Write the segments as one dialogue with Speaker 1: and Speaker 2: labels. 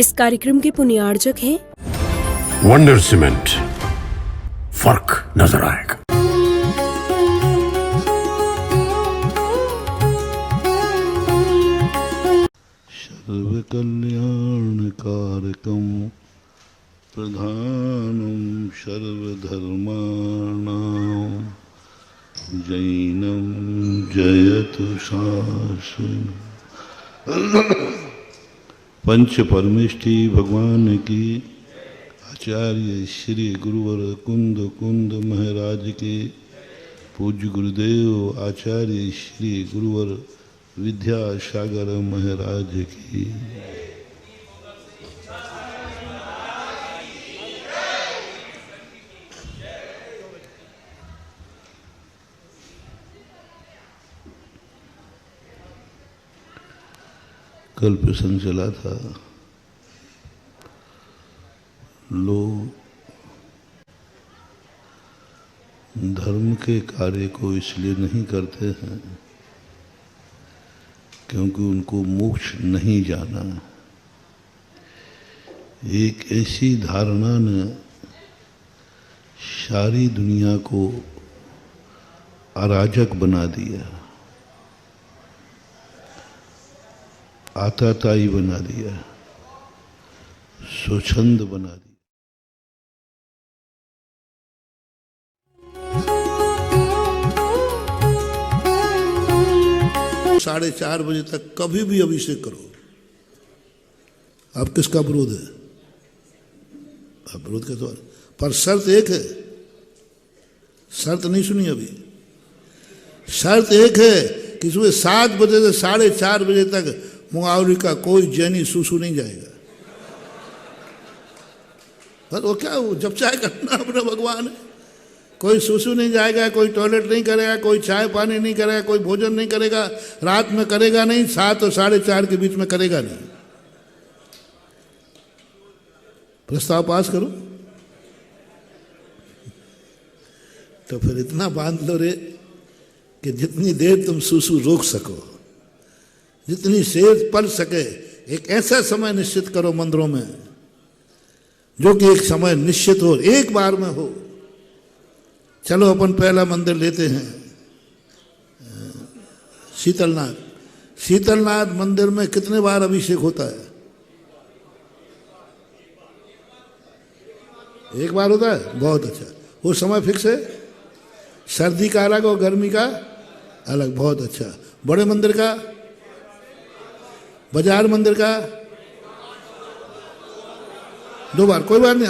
Speaker 1: इस कार्यक्रम के पुण्यार्जक हैं
Speaker 2: वंडर सीमेंट, फर्क नजर आएगा।
Speaker 3: सर्व कल्याणकारकं प्रधानं सर्वधर्माणां जैनं जयतु शासनं। पंच परमेष्ठी भगवान की, आचार्य श्री गुरुवर कुंद कुंद महाराज के, पूज्य गुरुदेव आचार्य श्री गुरुवर विद्यासागर महाराज की। कल प्रसंग चला था, लोग धर्म के कार्य को इसलिए नहीं करते हैं क्योंकि उनको मोक्ष नहीं जाना। एक ऐसी धारणा ने सारी दुनिया को अराजक बना दिया, आताताई बना दिया, स्वच्छंद बना दिया। 4:30 बजे तक कभी भी अभिषेक करो। अब किसका विरोध है? अब विरोध का सवाल, पर शर्त एक है। शर्त नहीं सुनी अभी? शर्त एक है कि सुबह 7 बजे से 4:30 बजे तक मुआवरी का कोई जैनी सुसु नहीं जाएगा। बस वो क्या, वो जब चाहे करना अपना भगवान है। कोई सुसु नहीं जाएगा, कोई टॉयलेट नहीं करेगा, कोई चाय पानी नहीं करेगा, कोई भोजन नहीं करेगा, रात में करेगा नहीं, 7 और 4:30 के बीच में करेगा नहीं। प्रस्ताव पास करो। तो फिर इतना बांध लो रे कि जितनी देर तुम सुसु रोक सको, जितनी देर पल सके, एक ऐसा समय निश्चित करो मंदिरों में जो कि एक समय निश्चित हो, एक बार में हो। चलो अपन पहला मंदिर लेते हैं, शीतलनाथ। शीतलनाथ मंदिर में कितने बार अभिषेक होता है? एक बार होता है। बहुत अच्छा। वो समय फिक्स है? सर्दी का अलग और गर्मी का अलग। बहुत अच्छा। बड़े मंदिर का, बाजार मंदिर का 2 बार। कोई बात नहीं,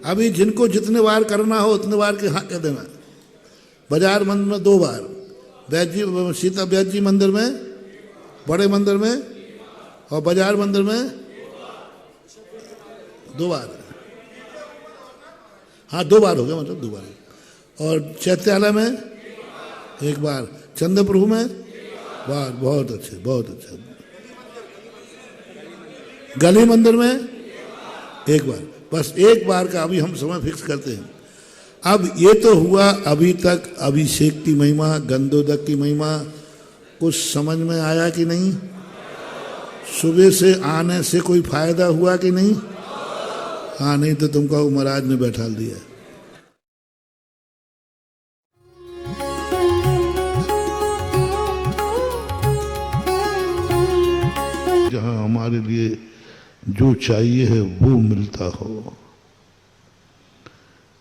Speaker 3: अभी जिनको जितने बार करना हो उतने बार के हाँ कह देना। बाजार मंदिर में 2 बार, सीता व्यास जी मंदिर में, बड़े मंदिर में, और बाजार मंदिर में 2 बार। हाँ 2 बार हो गया, मतलब 2 बार। और चैत्यालय में 1 बार, चंद्रप्रभु में बार। बहुत अच्छे, बहुत अच्छा। गली मंदिर में 1 बार। बस 1 बार का अभी हम समय फिक्स करते हैं। अब ये तो हुआ अभी तक अभिषेक की महिमा, गंधोदक की महिमा। कुछ समझ में आया कि नहीं? सुबह से आने से कोई फायदा हुआ कि नहीं? हाँ, नहीं तो तुमको महाराज ने बैठा दिया। जहाँ हमारे लिए जो चाहिए है वो मिलता हो।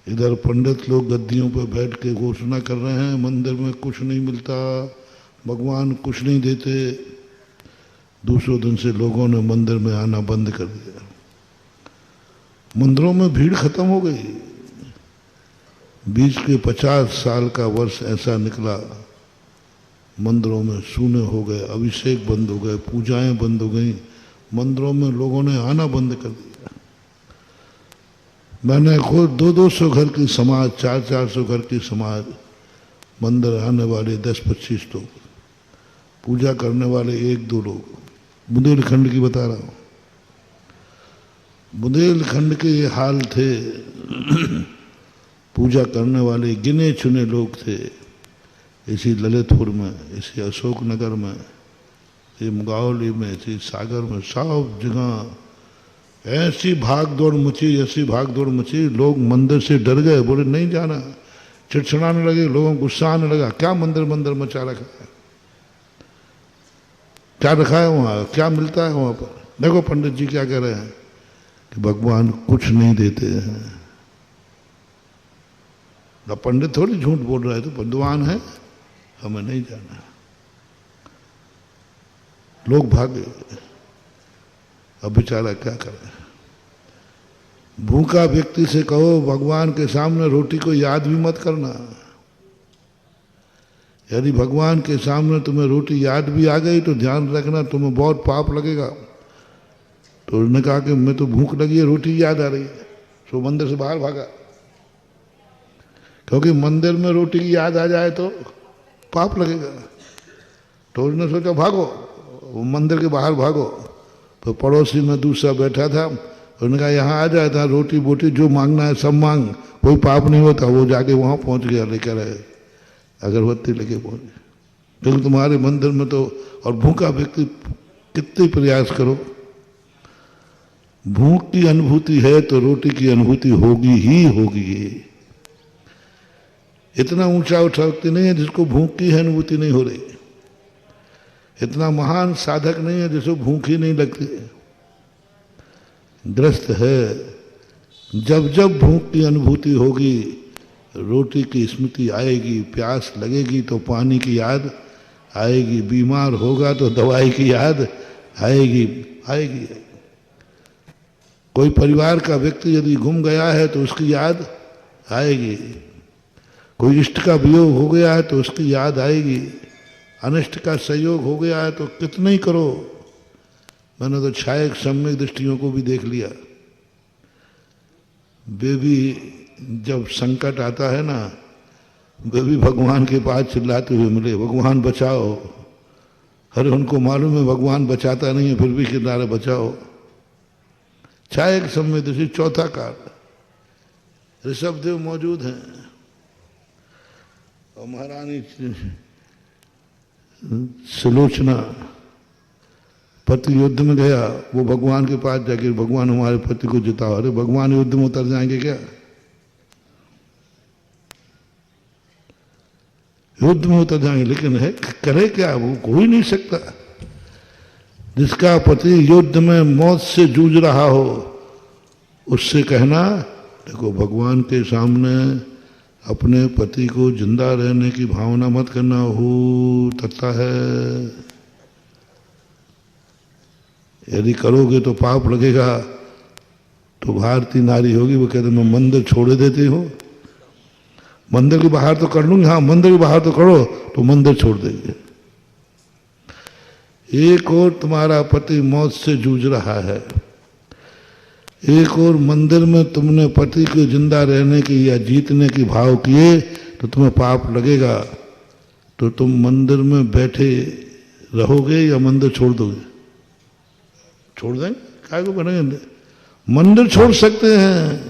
Speaker 3: इधर पंडित लोग गद्दियों पर बैठ के घोषणा कर रहे हैं मंदिर में कुछ नहीं मिलता, भगवान कुछ नहीं देते। दूसरों दिन से लोगों ने मंदिर में आना बंद कर दिया। मंदिरों में भीड़ खत्म हो गई। बीच के 50 साल का वर्ष ऐसा निकला, मंदिरों में सूने हो गए, अभिषेक बंद हो गए, पूजाएं बंद हो गई, मंदिरों में लोगों ने आना बंद कर दिया। मैंने खुद 200-200 घर की समाज, 400-400 घर की समाज, मंदिर आने वाले 10-25 लोग, पूजा करने वाले 1-2 लोग। बुंदेलखंड की बता रहा हूँ। बुंदेलखंड के ये हाल थे। पूजा करने वाले गिने चुने लोग थे। इसी ललितपुर में, इसी अशोकनगर में, इसी मुगावली में, इसी सागर में, सब जगह ऐसी भाग दौड़ मची, लोग मंदिर से डर गए, बोले नहीं जाना, चिड़चिड़ाने लगे, लोगों को गुस्सा आने लगा, क्या मंदिर मंदिर मचा रखा है, क्या रखा है वहाँ, क्या मिलता है वहाँ पर। देखो पंडित जी क्या कह रहे हैं कि भगवान कुछ नहीं देते हैं। ना पंडित थोड़ी झूठ बोल रहा है, तो विद्वान है, हमें नहीं जाना। लोग भागे, अब बेचारा क्या करे। भूखा व्यक्ति से कहो भगवान के सामने रोटी को याद भी मत करना। यदि भगवान के सामने तुम्हें रोटी याद भी आ गई तो ध्यान रखना तुम्हें बहुत पाप लगेगा। तो उसने कहा कि मैं तो भूख लगी है, रोटी याद आ रही है, सो मंदिर से बाहर भागा, क्योंकि मंदिर में रोटी की याद आ जाए तो पाप लगेगा। तो उसने सोचा भागो, वो मंदिर के बाहर भागो। तो पड़ोसी में दूसरा बैठा था, उसने कहा यहाँ आ जाए था, रोटी बोटी जो मांगना है सब मांग, कोई पाप नहीं होता। वो जाके वहाँ पहुँच गया, लेकर आए, अगरबत्ती लेके पहुँच गए। लेकिन तुम्हारे मंदिर में तो, और भूखा व्यक्ति कितने प्रयास करो, भूख की अनुभूति है तो रोटी की अनुभूति होगी ही होगी। इतना ऊंचा उठा व्यक्ति नहीं है जिसको भूख की अनुभूति नहीं हो रही, इतना महान साधक नहीं है जिसको भूख ही नहीं लगती। ग्रस्त है, जब जब भूख की अनुभूति होगी, रोटी की स्मृति आएगी, प्यास लगेगी तो पानी की याद आएगी, बीमार होगा तो दवाई की याद आएगी आएगी। कोई परिवार का व्यक्ति यदि गुम गया है तो उसकी याद आएगी, कोई इष्ट का वियोग हो गया है तो उसकी याद आएगी, अनिष्ट का सहयोग हो गया है तो कितना ही करो। मैंने तो छायक सम्यक दृष्टियों को भी देख लिया, वे भी जब संकट आता है ना, वे भी भगवान के पास चिल्लाते हुए मिले, भगवान बचाओ। अरे उनको मालूम है भगवान बचाता नहीं है, फिर भी किनारे बचाओ। छायक सम्यक दृष्टि चौथा काल, ऋषभदेव मौजूद हैं और महारानी सुलोचना, पति युद्ध में गया, वो भगवान के पास जाके भगवान हमारे पति को जिताओ। अरे भगवान युद्ध में उतर जाएंगे क्या? युद्ध में उतर जाएंगे, लेकिन है करे क्या, वो कोई नहीं सकता। जिसका पति युद्ध में मौत से जूझ रहा हो, उससे कहना देखो भगवान के सामने अपने पति को जिंदा रहने की भावना मत करना, हो तत्ता है। यदि करोगे तो पाप लगेगा। तो भारतीय नारी होगी, वो कहते मैं मंदिर छोड़ देती हूँ, मंदिर के बाहर तो कर लूंगी, हाँ मंदिर के बाहर तो करो, तो मंदिर छोड़ देंगे। एक और तुम्हारा पति मौत से जूझ रहा है, एक और मंदिर में तुमने पति को जिंदा रहने की या जीतने की भाव किए तो तुम्हें पाप लगेगा। तो तुम मंदिर में बैठे रहोगे या मंदिर छोड़ दोगे? छोड़ देंगे, क्या को बनेंगे? मंदिर छोड़ सकते हैं।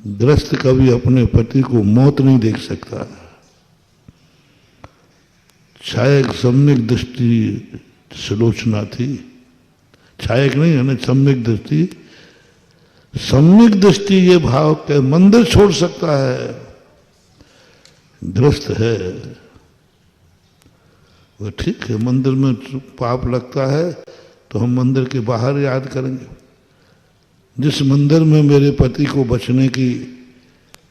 Speaker 3: ग्रस्त कभी अपने पति को मौत नहीं देख सकता। छायक सम्यक दृष्टि सुलोचना थी, छायक नहीं है ना, सम्यक दृष्टि। सम्यक दृष्टि ये भाव के मंदिर छोड़ सकता है, ग्रस्त है। वो ठीक है, मंदिर में पाप लगता है तो हम मंदिर के बाहर याद करेंगे। जिस मंदिर में मेरे पति को बचने की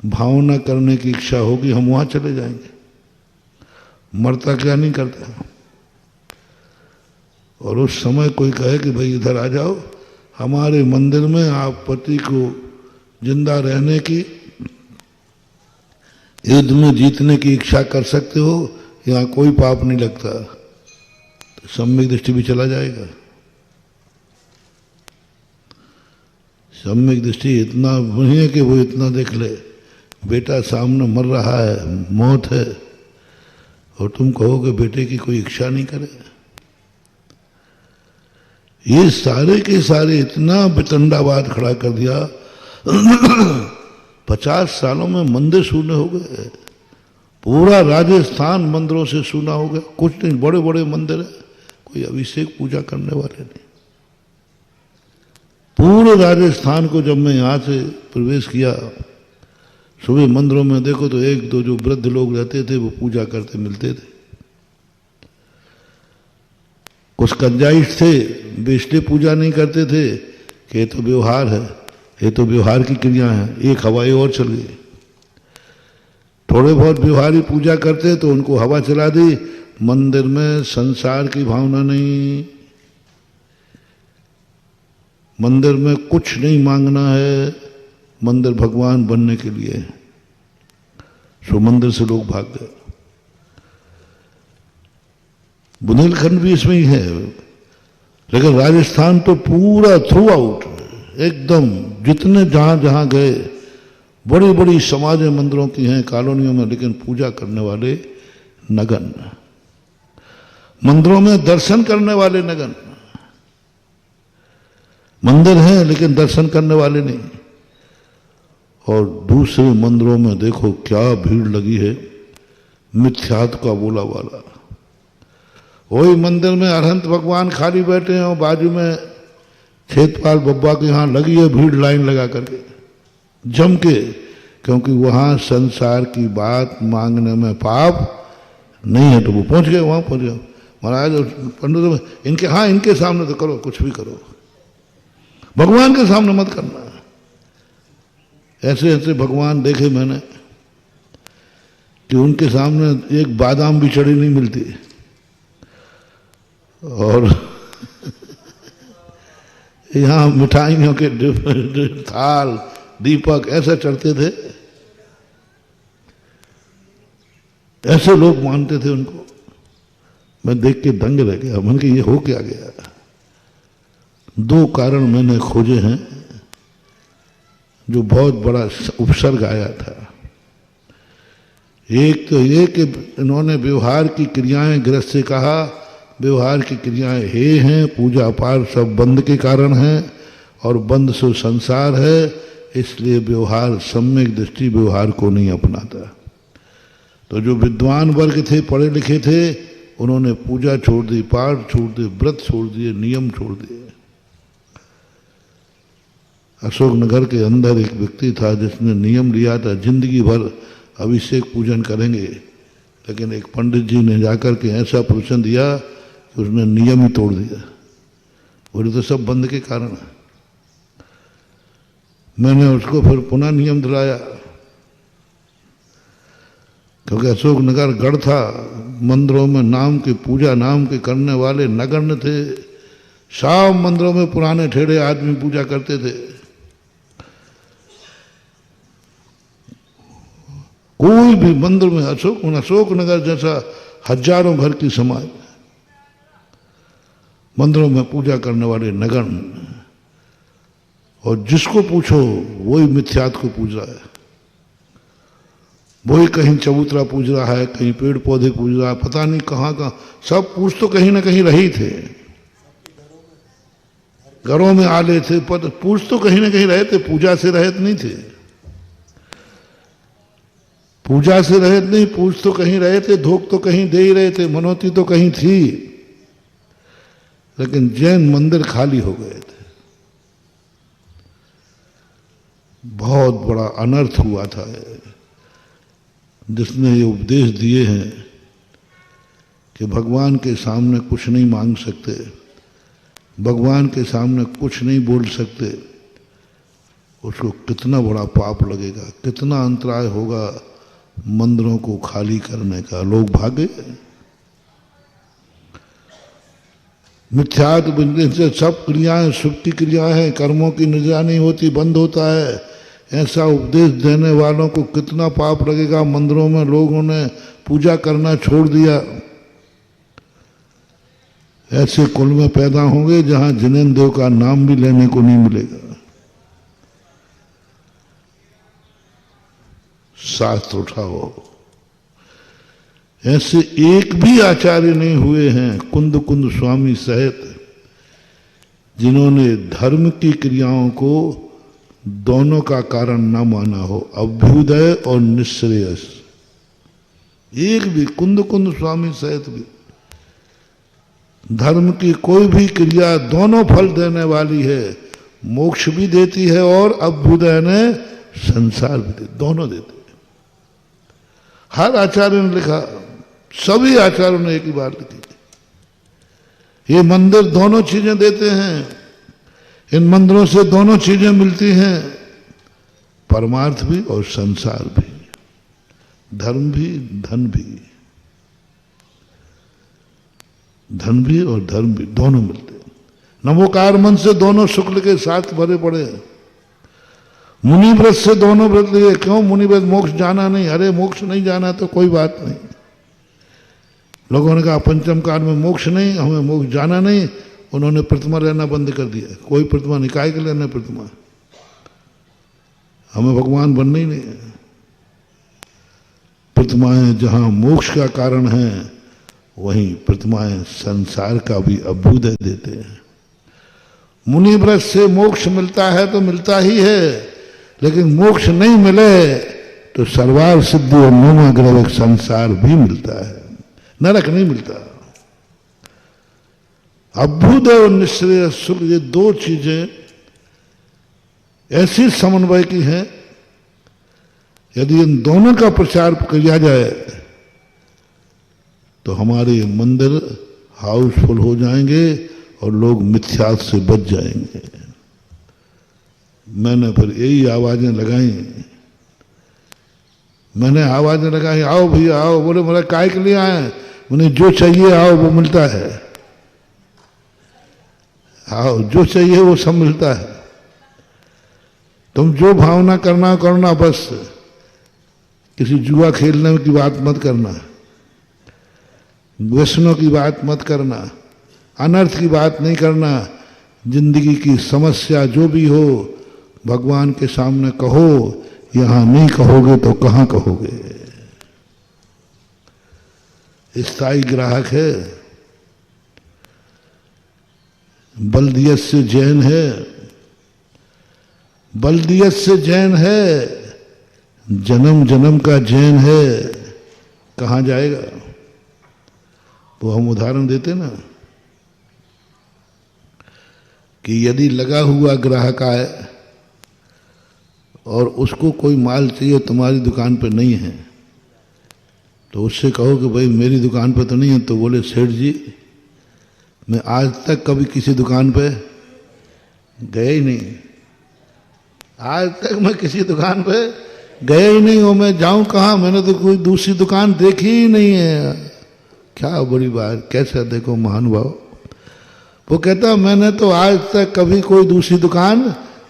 Speaker 3: भावना करने की इच्छा होगी, हम वहां चले जाएंगे। मरता क्या नहीं करता। और उस समय कोई कहे कि भाई इधर आ जाओ, हमारे मंदिर में आप पति को जिंदा रहने की, युद्ध में जीतने की इच्छा कर सकते हो, यहाँ कोई पाप नहीं लगता। तो सम्यक दृष्टि भी चला जाएगा। सम्यक दृष्टि इतना नहीं है कि वो इतना देख ले, बेटा सामने मर रहा है, मौत है, और तुम कहोगे बेटे की कोई इच्छा नहीं करे। ये सारे के सारे इतना वितंडावाद खड़ा कर दिया। 50 सालों में मंदिर शून्य हो गए, पूरा राजस्थान मंदिरों से सूना हो गया। कुछ नहीं, बड़े बड़े मंदिर है, कोई अभिषेक पूजा करने वाले नहीं। पूरे राजस्थान को जब मैं यहाँ से प्रवेश किया, सुबह मंदिरों में देखो तो एक दो जो वृद्ध लोग रहते थे वो पूजा करते मिलते थे। कुछ कंजाइश थे, वे इसलिए पूजा नहीं करते थे कि ये तो व्यवहार है, ये तो व्यवहार की क्रिया है, एक हवाएं और चल गई। थोड़े बहुत व्यवहारी पूजा करते तो उनको हवा चला दी, मंदिर में संसार की भावना नहीं, मंदिर में कुछ नहीं मांगना है, मंदिर भगवान बनने के लिए। सो मंदिर से लोग भाग गए। बुंदेलखंड भी इसमें ही है, लेकिन राजस्थान तो पूरा थ्रू आउट एकदम, जितने जहां जहां गए, बड़ी बड़ी समाजें मंदिरों की हैं कॉलोनियों में, लेकिन पूजा करने वाले नगन, मंदिरों में दर्शन करने वाले नगन। मंदिर हैं लेकिन दर्शन करने वाले नहीं। और दूसरे मंदिरों में देखो क्या भीड़ लगी है, मिथ्यात्व का बोला वाला। वही मंदिर में अरहंत भगवान खाली बैठे हैं और बाजू में खेतपाल बब्बा के यहाँ लगी है भीड़, लाइन लगा करके जम के, क्योंकि वहां संसार की बात मांगने में पाप नहीं है। तो वो पहुंच गए, वहां पहुंच गए। महाराज पंडित इनके, हाँ इनके सामने तो करो, कुछ भी करो, भगवान के सामने मत करना। ऐसे ऐसे भगवान देखे मैंने कि उनके सामने एक बादाम भी चढ़ी नहीं मिलती, और यहां मिठाइयों के थाल दीपक ऐसे चढ़ते थे। ऐसे लोग मानते थे उनको। मैं देख के दंग रह गया, मन के ये हो क्या गया। दो कारण मैंने खोजे हैं जो बहुत बड़ा उपसर्ग आया था। एक तो ये कि इन्होंने व्यवहार की क्रियाएं, गृहस्थ से कहा व्यवहार की क्रियाएं हे हैं, पूजा पाठ सब बंद के कारण हैं, और बंद से संसार है, इसलिए व्यवहार सम्यक दृष्टि व्यवहार को नहीं अपनाता। तो जो विद्वान वर्ग थे, पढ़े लिखे थे, उन्होंने पूजा छोड़ दी, पाठ छोड़ दिए, व्रत छोड़ दिए, नियम छोड़ दिए। अशोकनगर के अंदर एक व्यक्ति था जिसने नियम लिया था जिंदगी भर अभिषेक पूजन करेंगे, लेकिन एक पंडित जी ने जाकर के ऐसा प्रवचन दिया कि उसने नियम ही तोड़ दिया। बोले तो सब बंद के कारण है। मैंने उसको फिर पुनः नियम दिलाया, क्योंकि अशोकनगर गढ़ था, मंदिरों में नाम के पूजा नाम के करने वाले नगण्य थे। सब मंदिरों में पुराने ठेड़े आदमी पूजा करते थे। कोई भी मंदिर में अशोकनगर जैसा हजारों घर की समाज, मंदिरों में पूजा करने वाले नगण्य, और जिसको पूछो वही मिथ्यात्व को पूज रहा है। वही कहीं चबूतरा पूज रहा है, कहीं पेड़ पौधे पूज रहा है, पता नहीं कहाँ कहाँ सब पूछ तो कहीं ना कहीं रही थे। घरों में आले थे, पूछ तो कहीं ना कहीं रहे थे, पूजा से रहित नहीं थे। पूजा से रहित नहीं, पूछ तो कहीं रहे थे, धोख तो कहीं दे ही रहे थे, मनोती तो कहीं थी, लेकिन जैन मंदिर खाली हो गए थे। बहुत बड़ा अनर्थ हुआ था। जिसने ये उपदेश दिए हैं कि भगवान के सामने कुछ नहीं मांग सकते, भगवान के सामने कुछ नहीं बोल सकते, उसको कितना बड़ा पाप लगेगा, कितना अंतराय होगा मंदिरों को खाली करने का। लोग भागे। मिथ्यात्व से सब क्रियाएं शुभ की क्रिया है, कर्मों की निजा नहीं होती, बंद होता है, ऐसा उपदेश देने वालों को कितना पाप लगेगा। मंदिरों में लोगों ने पूजा करना छोड़ दिया। ऐसे कुल में पैदा होंगे जहां जिनेन्द्र देव का नाम भी लेने को नहीं मिलेगा। शास्त्र उठाओ। ऐसे एक भी आचार्य नहीं हुए हैं कुंद कुंद स्वामी सहित जिन्होंने धर्म की क्रियाओं को दोनों का कारण न माना हो, अभ्युदय और निश्रेयस। एक भी कुंद कुंद स्वामी सहित भी धर्म की कोई भी क्रिया दोनों फल देने वाली है, मोक्ष भी देती है और अभ्युदय ने संसार भी देती, दोनों देते हैं। हर आचार्य ने लिखा, सभी आचार्यों ने एक ही बात लिखी, ये मंदिर दोनों चीजें देते हैं, इन मंदिरों से दोनों चीजें मिलती हैं, परमार्थ भी और संसार भी, धर्म भी धन भी, धन भी और धर्म भी दोनों मिलते हैं। नमोकार मन से दोनों शुक्ल के साथ भरे पड़े हैं। मुनि व्रत से दोनों व्रत लिए, क्यों? मुनि व्रत मोक्ष जाना नहीं, अरे मोक्ष नहीं जाना तो कोई बात नहीं। लोगों ने कहा पंचम काल में मोक्ष नहीं, हमें मोक्ष जाना नहीं, उन्होंने प्रतिमा लेना बंद कर दिया। कोई प्रतिमा निकाय के लेना प्रतिमा, हमें भगवान बनना ही नहीं है। प्रतिमाएं जहां मोक्ष का कारण है, वहीं प्रतिमाएं संसार का भी अभ्युदय देते हैं। मुनि व्रत से मोक्ष मिलता है तो मिलता ही है, लेकिन मोक्ष नहीं मिले तो सर्वार सिद्धि और नोमाग्रह संसार भी मिलता है, नरक नहीं मिलता। अभ्युदय और निश्रेय सुख, ये दो चीजें ऐसी समन्वय की हैं, यदि इन दोनों का प्रचार किया जाए तो हमारे मंदिर हाउसफुल हो जाएंगे और लोग मिथ्यात से बच जाएंगे। मैंने फिर यही आवाजें लगाई, मैंने आवाजें लगाई, आओ भैया आओ। बोले मेरा काय के लिए आए? उन्हें जो चाहिए आओ वो मिलता है, आओ जो चाहिए वो सब मिलता है। तुम जो भावना करना करना, बस किसी जुआ खेलने की बात मत करना, व्यसनों की बात मत करना, अनर्थ की बात नहीं करना। जिंदगी की समस्या जो भी हो भगवान के सामने कहो, यहां नहीं कहोगे तो कहां कहोगे। स्थायी ग्राहक है, बल्दियत से जैन है, बल्दियत से जैन है, जन्म जन्म का जैन है, कहां जाएगा? वो हम उदाहरण देते ना कि यदि लगा हुआ ग्राहक आए और उसको कोई माल चाहिए तुम्हारी दुकान पे नहीं है, तो उससे कहो कि भाई मेरी दुकान पे तो नहीं है, तो बोले सेठ जी मैं आज तक कभी किसी दुकान पे गया ही नहीं, आज तक मैं किसी दुकान पे गया ही नहीं हूं, मैं जाऊं कहाँ? मैंने तो कोई दूसरी दुकान देखी ही नहीं है। क्या बड़ी बात, कैसे देखो महानुभाव। वो कहता मैंने तो आज तक कभी कोई दूसरी दुकान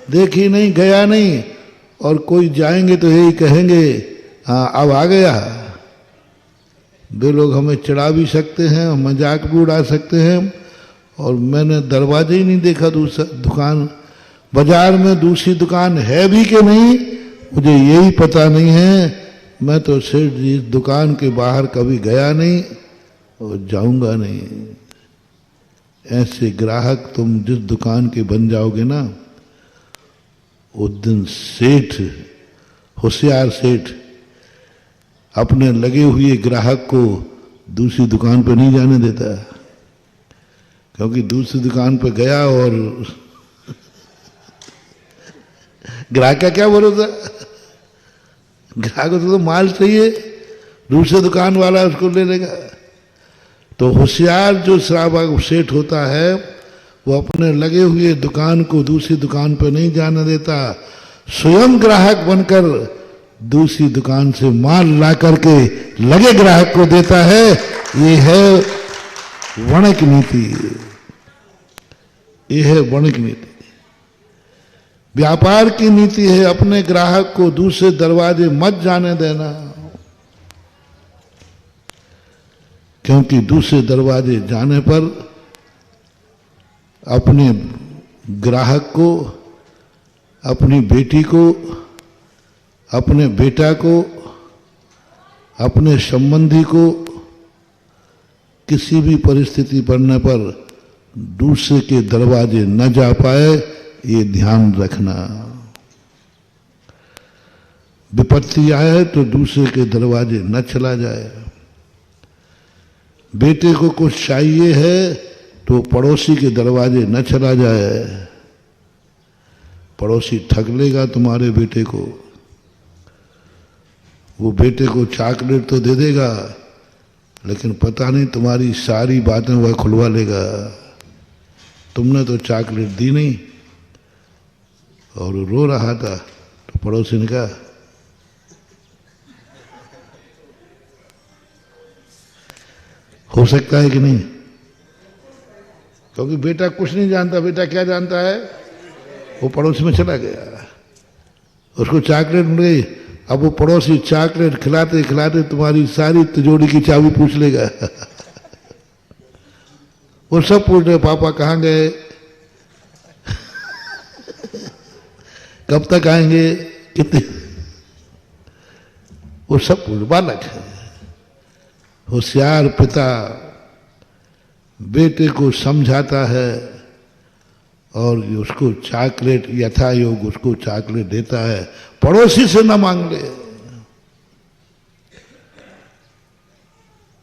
Speaker 3: देखी नहीं, गया नहीं, और कोई जाएंगे तो यही कहेंगे हाँ अब आ गया। वे लोग हमें चिढ़ा भी सकते हैं, मजाक भी उड़ा सकते हैं, और मैंने दरवाजे ही नहीं देखा दूसरा दुकान, बाजार में दूसरी दुकान है भी कि नहीं मुझे यही पता नहीं है। मैं तो सेठ जी दुकान के बाहर कभी गया नहीं और जाऊंगा नहीं। ऐसे ग्राहक तुम जिस दुकान के बन जाओगे ना, उस दिन सेठ, होशियार सेठ अपने लगे हुए ग्राहक को दूसरी दुकान पर नहीं जाने देता, क्योंकि दूसरी दुकान पर गया और ग्राहक का क्या भरोसा, ग्राहक को तो माल चाहिए, दूसरे दुकान वाला उसको ले लेगा। तो होशियार जो श्रावक सेठ होता है वो अपने लगे हुए दुकान को दूसरी दुकान पर नहीं जाने देता, स्वयं ग्राहक बनकर दूसरी दुकान से माल ला करके लगे ग्राहक को देता है। ये है वणिक नीति, ये है वणिक नीति। व्यापार की नीति है अपने ग्राहक को दूसरे दरवाजे मत जाने देना, क्योंकि दूसरे दरवाजे जाने पर अपने ग्राहक को, अपनी बेटी को, अपने बेटा को, अपने संबंधी को किसी भी परिस्थिति पड़ने पर दूसरे के दरवाजे न जा पाए, ये ध्यान रखना। विपत्ति आए तो दूसरे के दरवाजे न चला जाए। बेटे को कुछ चाहिए है तो पड़ोसी के दरवाजे न चला जाए। पड़ोसी ठग लेगा तुम्हारे बेटे को, वो बेटे को चॉकलेट तो दे देगा, लेकिन पता नहीं तुम्हारी सारी बातें वह खुलवा लेगा। तुमने तो चॉकलेट दी नहीं। और वो रो रहा था, तो पड़ोसी ने कहा हो सकता है कि नहीं, क्योंकि बेटा कुछ नहीं जानता। बेटा क्या जानता है? वो पड़ोसी में चला गया, उसको चॉकलेट मिल गई। अब वो पड़ोसी चॉकलेट खिलाते खिलाते तुम्हारी सारी तिजोरी की चाबी पूछ लेगा। वो सब पूछ रहे पापा कहाँ गए, कब तक आएंगे, कितने, वो सब पूछ। बालक है। होशियार पिता बेटे को समझाता है और उसको चॉकलेट यथा योग उसको चॉकलेट देता है, पड़ोसी से ना मांग ले।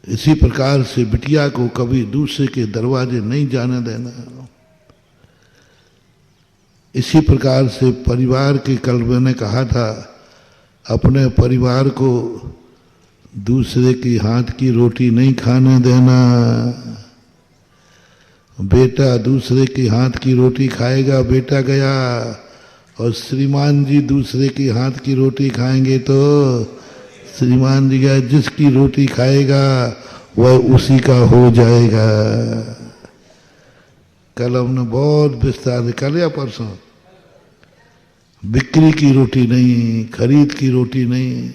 Speaker 3: इसी प्रकार से बिटिया को कभी दूसरे के दरवाजे नहीं जाने देना। इसी प्रकार से परिवार के, कल मैंने कहा था, अपने परिवार को दूसरे की हाथ की रोटी नहीं खाने देना। बेटा दूसरे के हाथ की रोटी खाएगा, बेटा गया, और श्रीमान जी दूसरे के हाथ की रोटी खाएंगे तो श्रीमान जी गया। जिसकी रोटी खाएगा वह उसी का हो जाएगा। कल हमने बहुत विस्तार, कल या परसों, बिक्री की रोटी नहीं, खरीद की रोटी नहीं।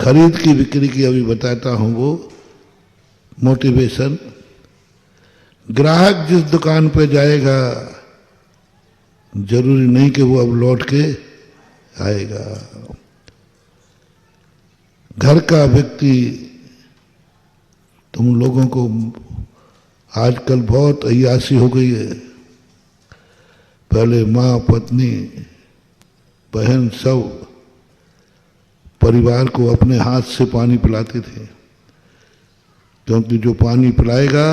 Speaker 3: खरीद की बिक्री की अभी बताता हूं, वो मोटिवेशन। ग्राहक जिस दुकान पर जाएगा जरूरी नहीं कि वो अब लौट के आएगा। घर का व्यक्ति, तुम लोगों को आजकल बहुत अय्यासी हो गई है। पहले माँ, पत्नी, बहन सब परिवार को अपने हाथ से पानी पिलाते थे, क्योंकि जो पानी पिलाएगा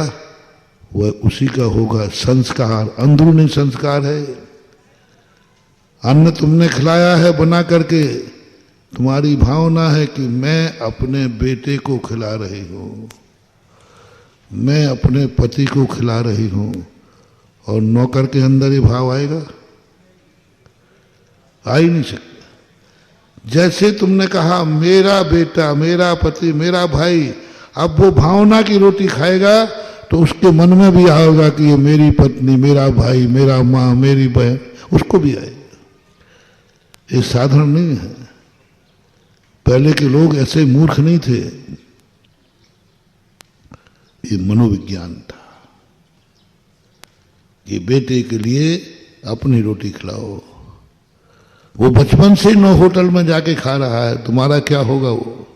Speaker 3: वह उसी का होगा। संस्कार, अंदरूनी संस्कार है। अन्न तुमने खिलाया है बना करके, तुम्हारी भावना है कि मैं अपने बेटे को खिला रही हूं, मैं अपने पति को खिला रही हूं, और नौकर के अंदर ये भाव आएगा? आ ही नहीं सकता। जैसे तुमने कहा मेरा बेटा, मेरा पति, मेरा भाई, अब वो भावना की रोटी खाएगा तो उसके मन में भी आएगा कि ये मेरी पत्नी, मेरा भाई, मेरा माँ, मेरी बहन, उसको भी आएगा। ये साधारण नहीं है। पहले के लोग ऐसे मूर्ख नहीं थे, ये मनोविज्ञान था। ये बेटे के लिए अपनी रोटी खिलाओ। वो बचपन से 9 होटल में जाके खा रहा है, तुम्हारा क्या होगा? वो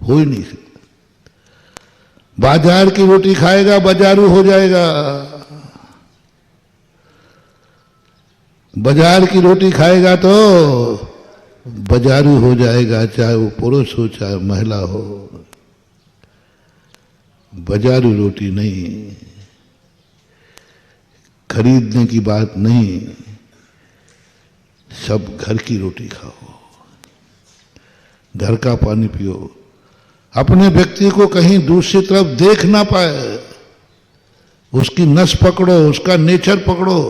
Speaker 3: हो ही नहीं सकता। बाजार की रोटी खाएगा, बाजारू हो जाएगा। बाजार की रोटी खाएगा तो बाजारू हो जाएगा, चाहे वो पुरुष हो चाहे महिला हो। बाजारू रोटी नहीं, खरीदने की बात नहीं, सब घर की रोटी खाओ, घर का पानी पियो। अपने व्यक्ति को कहीं दूसरी तरफ देख ना पाए, उसकी नस पकड़ो, उसका नेचर पकड़ो,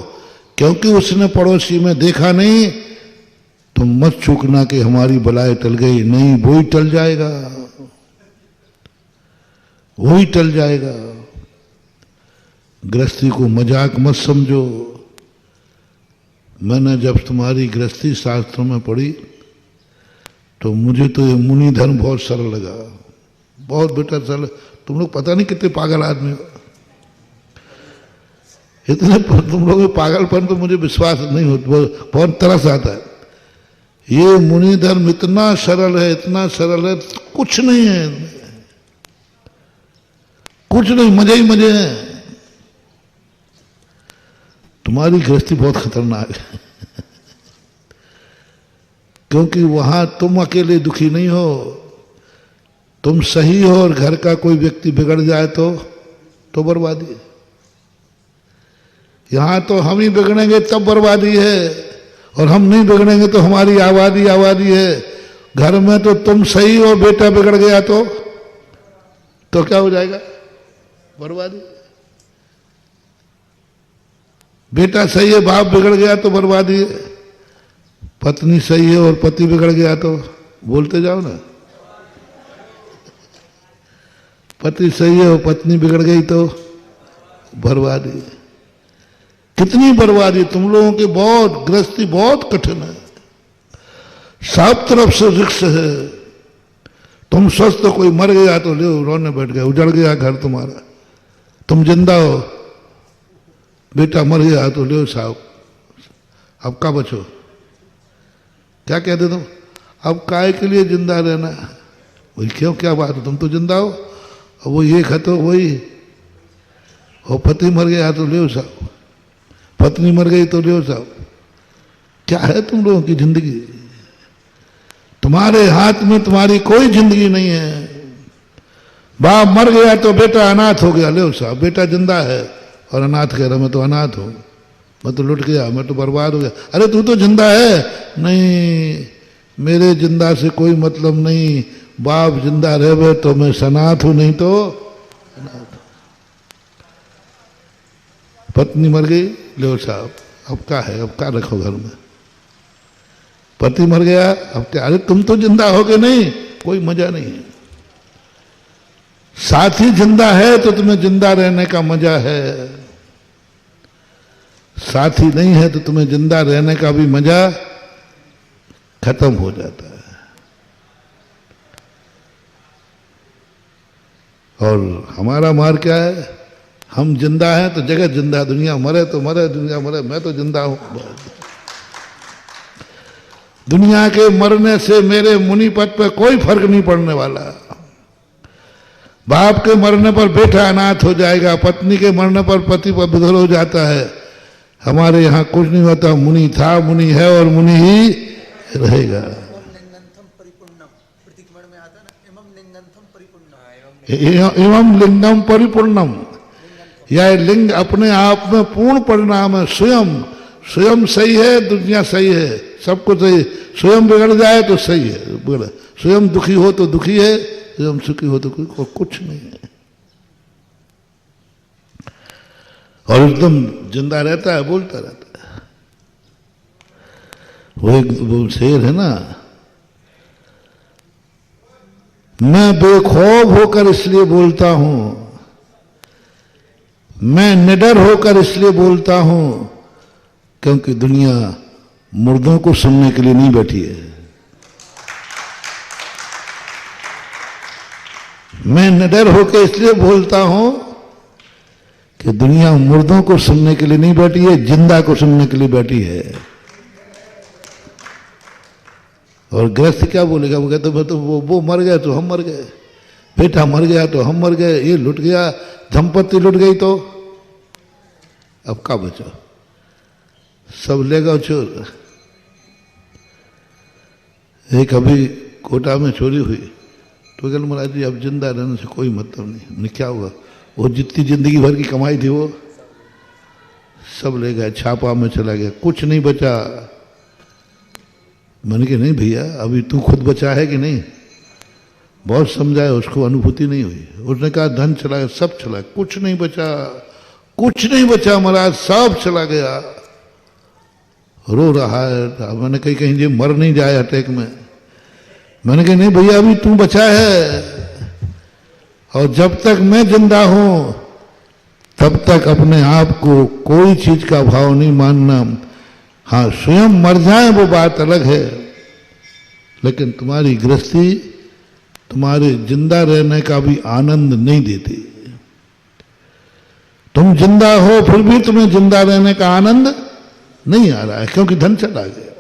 Speaker 3: क्योंकि उसने पड़ोसी में देखा नहीं। तुम मत चूकना कि हमारी बलाएं टल गई, नहीं, वो ही टल जाएगा, वो ही टल जाएगा। गृहस्थी को मजाक मत समझो। मैंने जब तुम्हारी गृहस्थी शास्त्रों में पढ़ी तो मुझे तो ये मुनि धर्म बहुत सरल लगा, बहुत बेटा सरल। तुम लोग पता नहीं कितने पागल आदमी हो, इतने तुम लोग में पागलपन तो मुझे विश्वास नहीं होता, बहुत तरस आता है। ये मुनि धर्म इतना सरल है, इतना सरल है, कुछ नहीं है, कुछ नहीं, मजे ही मजे हैं। तुम्हारी गृहस्थी बहुत खतरनाक है, क्योंकि वहां तुम अकेले दुखी नहीं हो, तुम सही हो और घर का कोई व्यक्ति बिगड़ जाए तो बर्बादी। यहां तो हम ही बिगड़ेंगे तब बर्बादी है, और हम नहीं बिगड़ेंगे तो हमारी आबादी आबादी है। घर में तो तुम सही और बेटा बिगड़ गया तो क्या हो जाएगा? बर्बादी। बेटा सही है, बाप बिगड़ गया तो बर्बादी है। पत्नी सही है और पति बिगड़ गया तो बोलते जाओ ना। पति सही है और पत्नी बिगड़ गई तो बर्बादी। कितनी बर्बादी! तुम लोगों की बहुत गृहस्थी बहुत कठिन है, सब तरफ से रिक्स है। तुम स्वस्थ हो, कोई मर गया तो ले रोने बैठ गया, उजड़ गया घर तुम्हारा। तुम जिंदा हो, बेटा मर गया तो ले साहब अब का बचो। क्या कहते तुम? अब काय के लिए जिंदा रहना? वही क्यों, क्या बात है, तुम तो जिंदा हो। और वो ये खतो वही, और पति मर गया तो ले साहब, पत्नी मर गई तो ले साहब। क्या है तुम लोगों की जिंदगी? तुम्हारे हाथ में तुम्हारी कोई जिंदगी नहीं है। बाप मर गया तो बेटा अनाथ हो गया, ले साहब बेटा जिंदा है और अनाथ कह रहा मैं तो अनाथ हूं, मैं तो लुट गया, मैं तो बर्बाद हो गया। अरे तू तो जिंदा है। नहीं, मेरे जिंदा से कोई मतलब नहीं। बाप जिंदा रहे तो मैं सनाथ हूं, नहीं तो अनाथ। पत्नी मर गई, लो साहब अब क्या है, अब क्या रखो घर में। पति मर गया, अब क्या? अरे तुम तो जिंदा हो गए, नहीं कोई मजा नहीं है। साथी जिंदा है तो तुम्हें जिंदा रहने का मजा है, साथी नहीं है तो तुम्हें जिंदा रहने का भी मजा खत्म हो जाता है। और हमारा मार क्या है? हम जिंदा हैं तो जगत जिंदा है, दुनिया मरे तो मरे, दुनिया मरे मैं तो जिंदा हूं। दुनिया के मरने से मेरे मुनि पद पे कोई फर्क नहीं पड़ने वाला। बाप के मरने पर बेटा अनाथ हो जाएगा, पत्नी के मरने पर पति पर विधवा हो जाता है। हमारे यहाँ कुछ नहीं होता। मुनि था, मुनि है और मुनि ही रहेगा। एवं लिंगम परिपूर्णम, यह लिंग अपने आप में पूर्ण परिणाम है। स्वयं सही है, दुनिया सही है, सब कुछ सही। स्वयं बिगड़ जाए तो सही है, बिगड़। स्वयं दुखी हो तो दुखी है, स्वयं सुखी हो तो कुछ नहीं है। और एकदम जिंदा रहता है, बोलता रहता है। वो शेर है ना, मैं बेखौफ होकर इसलिए बोलता हूं, मैं निडर होकर इसलिए बोलता हूं क्योंकि दुनिया मुर्दों को सुनने के लिए नहीं बैठी है। मैं निडर होकर इसलिए बोलता हूं कि दुनिया मुर्दों को सुनने के लिए नहीं बैठी है, जिंदा को सुनने के लिए बैठी है। और गृहस्थ क्या बोलेगा? वो कहते तो वो मर गया तो हम मर गए, बेटा मर गया तो हम मर गए, ये लुट गया, संपत्ति लुट गई तो अब क्या बचा? सब लेगा चोर। एक अभी कोटा में चोरी हुई तो कल महाराज जी अब जिंदा रहने से कोई मतलब नहीं। हमने क्या हुआ? वो जितनी जिंदगी भर की कमाई थी वो सब ले गया, छापा में चला गया, कुछ नहीं बचा। मैंने कहा नहीं भैया अभी तू खुद बचा है कि नहीं? बहुत समझाया, उसको अनुभूति नहीं हुई। उसने कहा धन चला गया, सब चला गया, कुछ नहीं बचा, कुछ नहीं बचा महाराज, सब चला गया। रो रहा है। मैंने कही कहीं ये मर नहीं जाए अटैक में। मैंने कहा नहीं भैया अभी तू बचा है, और जब तक मैं जिंदा हूं तब तक अपने आप को कोई चीज का भाव नहीं मानना। हाँ स्वयं मर जाए वो बात अलग है, लेकिन तुम्हारी गृहस्थी तुम्हारे जिंदा रहने का भी आनंद नहीं देती। तुम जिंदा हो फिर भी तुम्हें जिंदा रहने का आनंद नहीं आ रहा है, क्योंकि धन चला गया,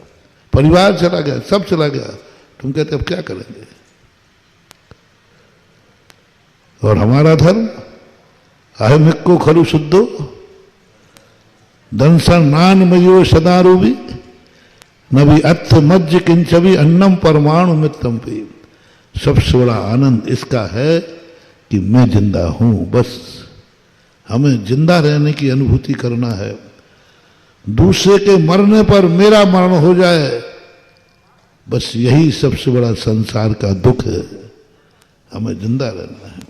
Speaker 3: परिवार चला गया, सब चला गया। तुम कहते अब क्या करेंगे? और हमारा धर्म अहमिक्को खरु शुद्धो दंसन नान मयो सदारूबी नभी अथ मज्ज किंचवी अन्नम परमाणु मित्रम पे। सबसे बड़ा आनंद इसका है कि मैं जिंदा हूं, बस हमें जिंदा रहने की अनुभूति करना है। दूसरे के मरने पर मेरा मरण हो जाए, बस यही सबसे बड़ा संसार का दुख है। हमें जिंदा रहना है।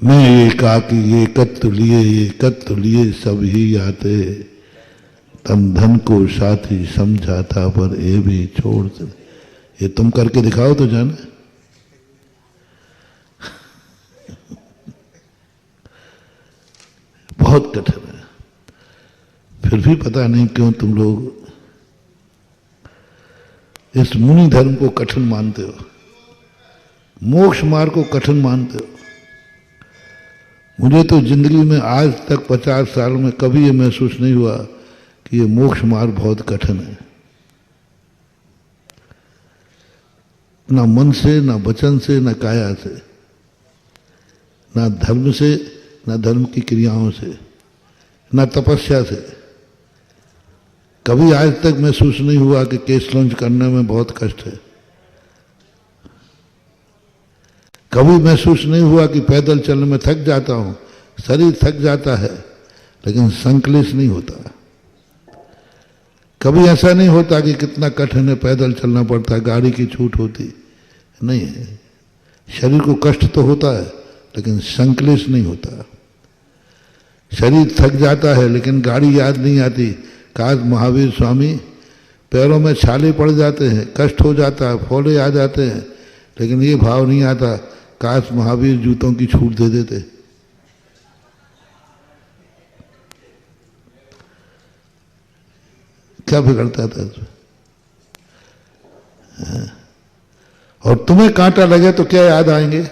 Speaker 3: मैं एकाकी एकत्र लिए सब ही आते, तन धन को साथी समझा था पर ये भी छोड़ दे। ये तुम करके दिखाओ तो जाने। बहुत कठिन है, फिर भी पता नहीं क्यों तुम लोग इस मुनि धर्म को कठिन मानते हो, मोक्ष मार्ग को कठिन मानते हो। मुझे तो जिंदगी में आज तक 50 साल में कभी ये महसूस नहीं हुआ कि ये मोक्ष मार्ग बहुत कठिन है। ना मन से, ना वचन से, ना काया से, ना धर्म से, ना धर्म की क्रियाओं से, ना तपस्या से। कभी आज तक महसूस नहीं हुआ कि केस लॉन्च करने में बहुत कष्ट है। कभी महसूस नहीं हुआ कि पैदल चलने में थक जाता हूं, शरीर थक जाता है, लेकिन संकलेश नहीं होता। कभी ऐसा नहीं होता कि कितना कठिन है, पैदल चलना पड़ता है, गाड़ी की छूट होती नहीं है। शरीर को कष्ट तो होता है, लेकिन संकलेश नहीं होता। शरीर थक जाता है, लेकिन गाड़ी याद नहीं आती। काश महावीर स्वामी, पैरों में छाले पड़ जाते हैं, कष्ट हो जाता है, फोड़े आ जाते हैं, लेकिन ये भाव नहीं आता काश महावीर जूतों की छूट दे देते। क्या बिगड़ता था? और तुम्हें कांटा लगे तो क्या याद आएंगे?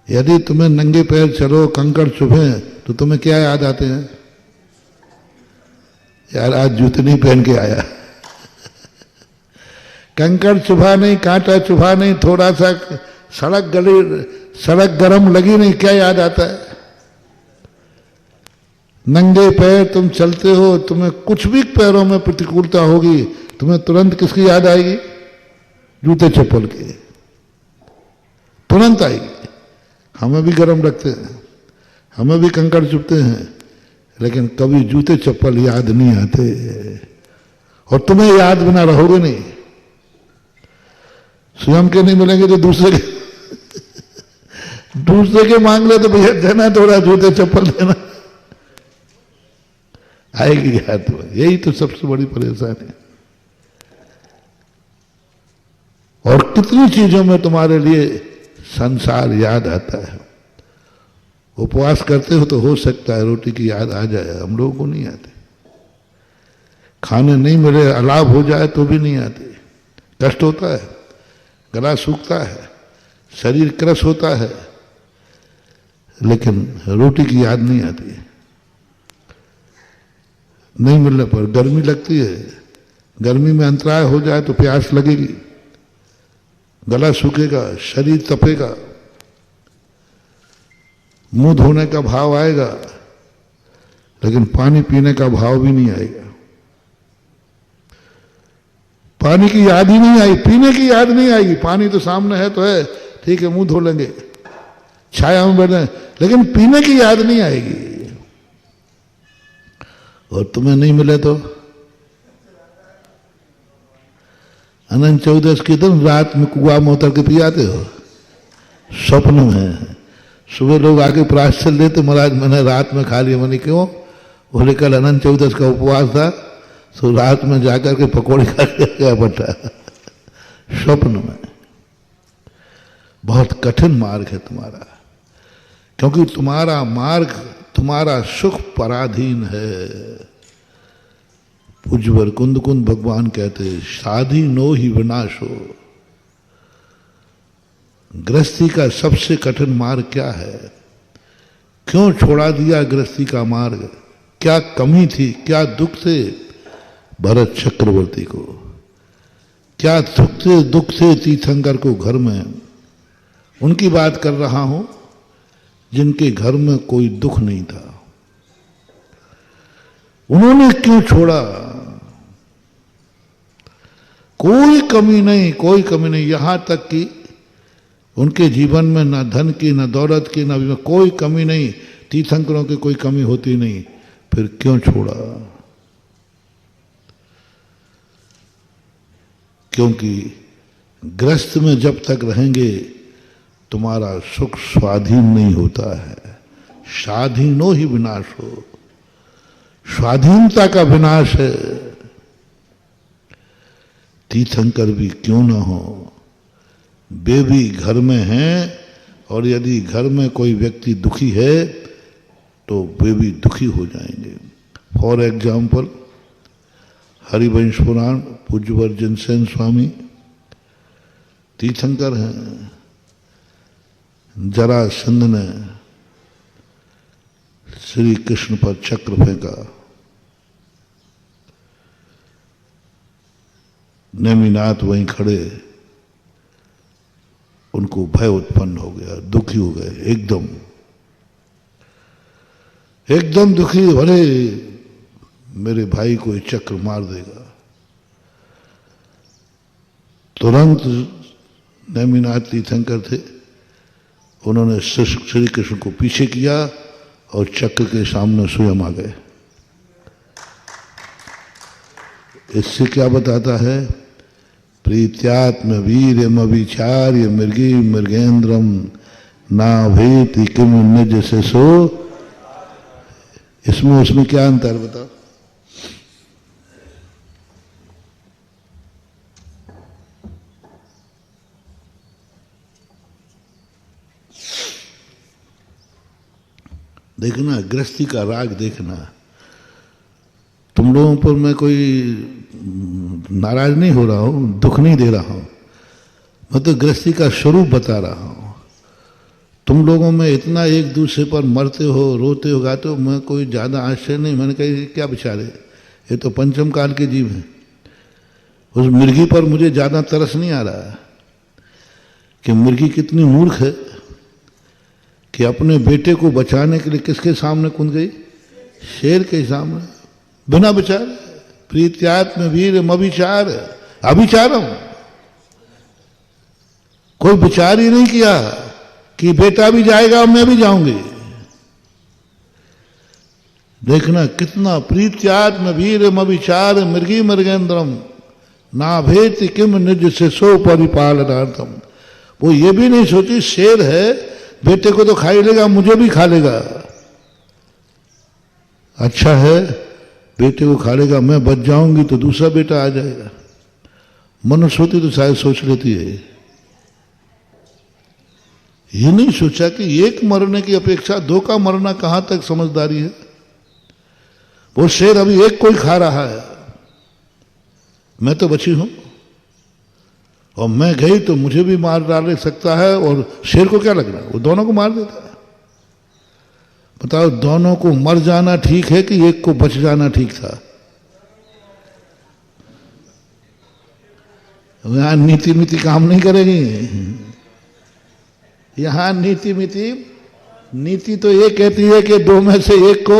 Speaker 3: यदि तुम्हें नंगे पैर चलो, कंकड़ चुभे, तो तुम्हें क्या याद आते हैं? यार आज जूते नहीं पहन के आया। कंकड़ चुभा नहीं, कांटा चुभा नहीं, थोड़ा सा सड़क गरम लगी नहीं, क्या याद आता है? नंगे पैर तुम चलते हो, तुम्हें कुछ भी पैरों में प्रतिकूलता होगी, तुम्हें तुरंत किसकी याद आएगी? जूते चप्पल की तुरंत आएगी। हमें भी गर्म लगते हैं, हमें भी कंकड़ चुभते हैं, लेकिन कभी जूते चप्पल याद नहीं आते। और तुम्हें याद बिना रहोगे नहीं। स्वयं के नहीं मिलेंगे तो दूसरे के मांग ले तो भैया देना, थोड़ा जूते चप्पल देना, आएगी याद तुम्हें। यही तो सबसे बड़ी परेशानी है। और कितनी चीजों में तुम्हारे लिए संसार याद आता है। उपवास करते हो तो हो सकता है रोटी की याद आ जाए, हम लोगों को नहीं आती। खाने नहीं मिले, अलाप हो जाए तो भी नहीं आती। कष्ट होता है, गला सूखता है, शरीर क्रश होता है, लेकिन रोटी की याद नहीं आती। नहीं मिलने पर गर्मी लगती है, गर्मी में अंतराय हो जाए तो प्यास लगेगी, गला सूखेगा, शरीर तपेगा, मुंह धोने का भाव आएगा, लेकिन पानी पीने का भाव भी नहीं आएगा। पानी की याद ही नहीं आई, पीने की याद नहीं आएगी। पानी तो सामने है तो है, ठीक है, मुंह धो लेंगे, छाया में बैठे, लेकिन पीने की याद नहीं आएगी। और तुम्हें नहीं मिले तो अनंत चौदस के दिन रात में कुआं में उतर के पी आते हो, स्वप्न में। सुबह लोग आके प्राश्चित लेते, महाराज मैंने रात में खा लिया। मैंने क्यों? बोले कल अनंत चौदस का उपवास था, तो रात में जाकर के पकौड़े खा के क्या पटा। स्वप्न में। बहुत कठिन मार्ग है तुम्हारा, क्योंकि तुम्हारा मार्ग, तुम्हारा सुख पराधीन है। पूज्यवर कुंद कुंद भगवान कहते, साधी नो ही विनाशो। गृहस्थी का सबसे कठिन मार्ग क्या है? क्यों छोड़ा दिया गृहस्थी का मार्ग? क्या कमी थी, क्या दुख थे भरत चक्रवर्ती को? क्या दुख थे तीर्थंकर को घर में? उनकी बात कर रहा हूं जिनके घर में कोई दुख नहीं था। उन्होंने क्यों छोड़ा? कोई कमी नहीं, कोई कमी नहीं। यहां तक कि उनके जीवन में ना धन की, ना दौलत की, ना कोई कमी नहीं, तीर्थंकरों की कोई कमी होती नहीं, फिर क्यों छोड़ा? क्योंकि गृहस्थ में जब तक रहेंगे तुम्हारा सुख स्वाधीन नहीं होता है। स्वाधीनो ही विनाश हो, स्वाधीनता का विनाश है। तीर्थंकर भी क्यों ना हो, वे भी घर में हैं, और यदि घर में कोई व्यक्ति दुखी है तो वे भी दुखी हो जाएंगे। फॉर एग्जाम्पल, हरिवंश पुराण पूज्यवर जिनसेन स्वामी तीर्थंकर हैं। जरासंध ने श्री कृष्ण पर चक्र फेंका, नेमिनाथ वहीं खड़े, उनको भय उत्पन्न हो गया, दुखी हो गए, एकदम एकदम दुखी। भले मेरे भाई को ये चक्र मार देगा। तुरंत नेमिनाथ तीर्थंकर थे, उन्होंने श्री कृष्ण को पीछे किया और चक्र के सामने स्वयं आ गए। इससे क्या बताता है? प्रीत्यात्म वीर्यमविचार्य मृगी मृगेन्द्रम नाभेति किम निज से सो। इसमें उसमें क्या अंतर बताओ? देखना, गृहस्थी का राग देखना। तुम लोगों पर मैं कोई नाराज नहीं हो रहा हूं, दुख नहीं दे रहा हूं, मैं तो गृहस्थी का स्वरूप बता रहा हूं। तुम लोगों में इतना एक दूसरे पर मरते हो, रोते हो, गाते हो, मैं कोई ज्यादा आश्चर्य नहीं। मैंने कहा क्या बेचारे, ये तो पंचम काल के जीव हैं। उस मिर्गी पर मुझे ज्यादा तरस नहीं आ रहा कि मिर्गी कितनी मूर्ख है कि अपने बेटे को बचाने के लिए किसके सामने कूद गई? शेर के सामने, बिना विचार। प्रीत्यात्म वीर अभिचार, अभिचारम, कोई विचार ही नहीं किया कि बेटा भी जाएगा और मैं भी जाऊंगी। देखना कितना प्रीत्यात्म वीर अभिचार मृगी मृगेन्द्रम ना भेति किम निज से सो परिपालनार्थम। वो ये भी नहीं सोची शेर है, बेटे को तो खा ही लेगा, मुझे भी खा लेगा। अच्छा है, बेटे को खा लेगा, मैं बच जाऊंगी तो दूसरा बेटा आ जाएगा। मनुष्य होती तो शायद सोच लेती है। ये नहीं सोचा कि एक मरने की अपेक्षा दो का मरना कहां तक समझदारी है। वो शेर अभी एक कोई खा रहा है, मैं तो बची हूं, और मैं गई तो मुझे भी मार डाल सकता है, और शेर को क्या लगना, वो दोनों को मार देता है। बताओ, दोनों को मर जाना ठीक है कि एक को बच जाना ठीक था? यहां नीति मिति काम नहीं करेगी। यहां नीति तो ये कहती है कि दो में से एक को,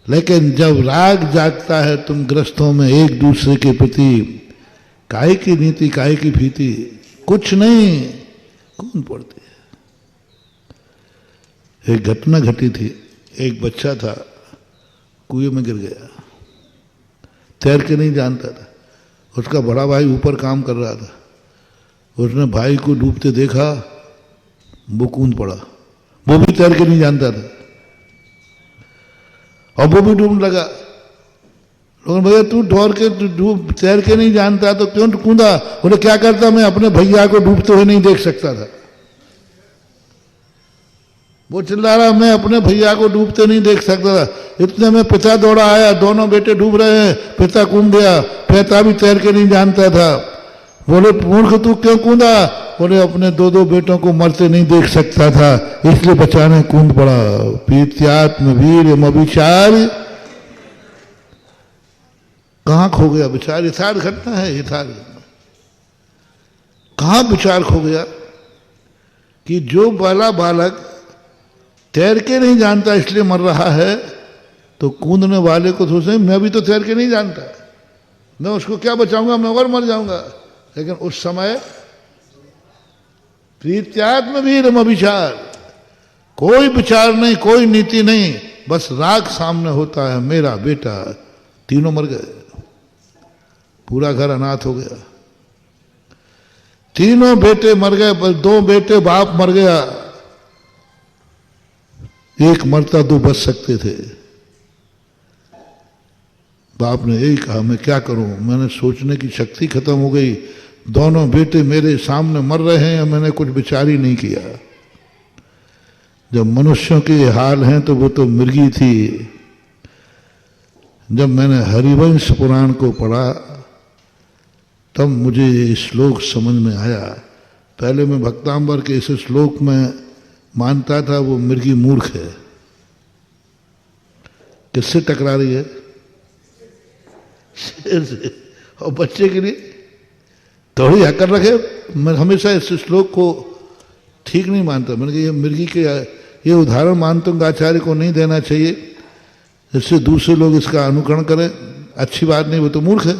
Speaker 3: लेकिन जब राग जागता है तुम ग्रस्तों में एक दूसरे के प्रति, काय की नीति काय की भीति, कुछ नहीं, कौन पड़ती है। एक घटना घटी थी, एक बच्चा था, कुएं में गिर गया, तैर के नहीं जानता था। उसका बड़ा भाई ऊपर काम कर रहा था, उसने भाई को डूबते देखा, वो कूद पड़ा। वो भी तैर के नहीं जानता था और वो भी डूबने लगा। लोगों भैया तू डूब तैर के नहीं जानता तो क्यों कूदा? बोले क्या करता, मैं अपने भैया को डूबते हुए नहीं देख सकता था। वो चिल्ला रहा, मैं अपने भैया को डूबते नहीं देख सकता था। इतने में पिता दौड़ा आया, दोनों बेटे डूब रहे हैं, पिता कूद गया। पिता भी तैर के नहीं जानता था। बोले मूर्ख तू क्यों कूदा? बोले अपने दो दो बेटों को मरते नहीं देख सकता था, इसलिए बचाने कूद पड़ा। प्रीत्यात्म वीर अभिचार, कहां खो गया विचार? यथार्थ घटना है, यथार्थ घटना। कहां विचार खो गया कि जो बालक तैर के नहीं जानता इसलिए मर रहा है, तो कूदने वाले को सोचे मैं भी तो तैर के नहीं जानता, मैं उसको क्या बचाऊंगा, मैं और मर जाऊंगा। लेकिन उस समय प्रीत्यात्म वीर अभिचार, कोई विचार नहीं, कोई नीति नहीं, बस राग सामने होता है, मेरा बेटा। तीनों मर गए, पूरा घर अनाथ हो गया। तीनों बेटे मर गए, बस 2 बेटे, बाप मर गया। एक मरता 2 बच सकते थे। बाप ने यही कहा, मैं क्या करूं, मैंने सोचने की शक्ति खत्म हो गई, दोनों बेटे मेरे सामने मर रहे हैं, मैंने कुछ विचार ही नहीं किया। जब मनुष्यों के हाल हैं तो वो तो मृगी थी। जब मैंने हरिवंश पुराण को पढ़ा तब मुझे ये श्लोक समझ में आया। पहले मैं भक्तांबर के इस श्लोक में मानता था वो मृगी मूर्ख है। किससे टकरा रही है? शेर से। और बच्चे के लिए थोड़ी अकल रखे। मैं हमेशा इस श्लोक को ठीक नहीं मानता। मैंने कहा ये मृगी के ये उदाहरण मानतुंग आचार्य को नहीं देना चाहिए, इससे दूसरे लोग इसका अनुकरण करें, अच्छी बात नहीं, वो तो मूर्ख है।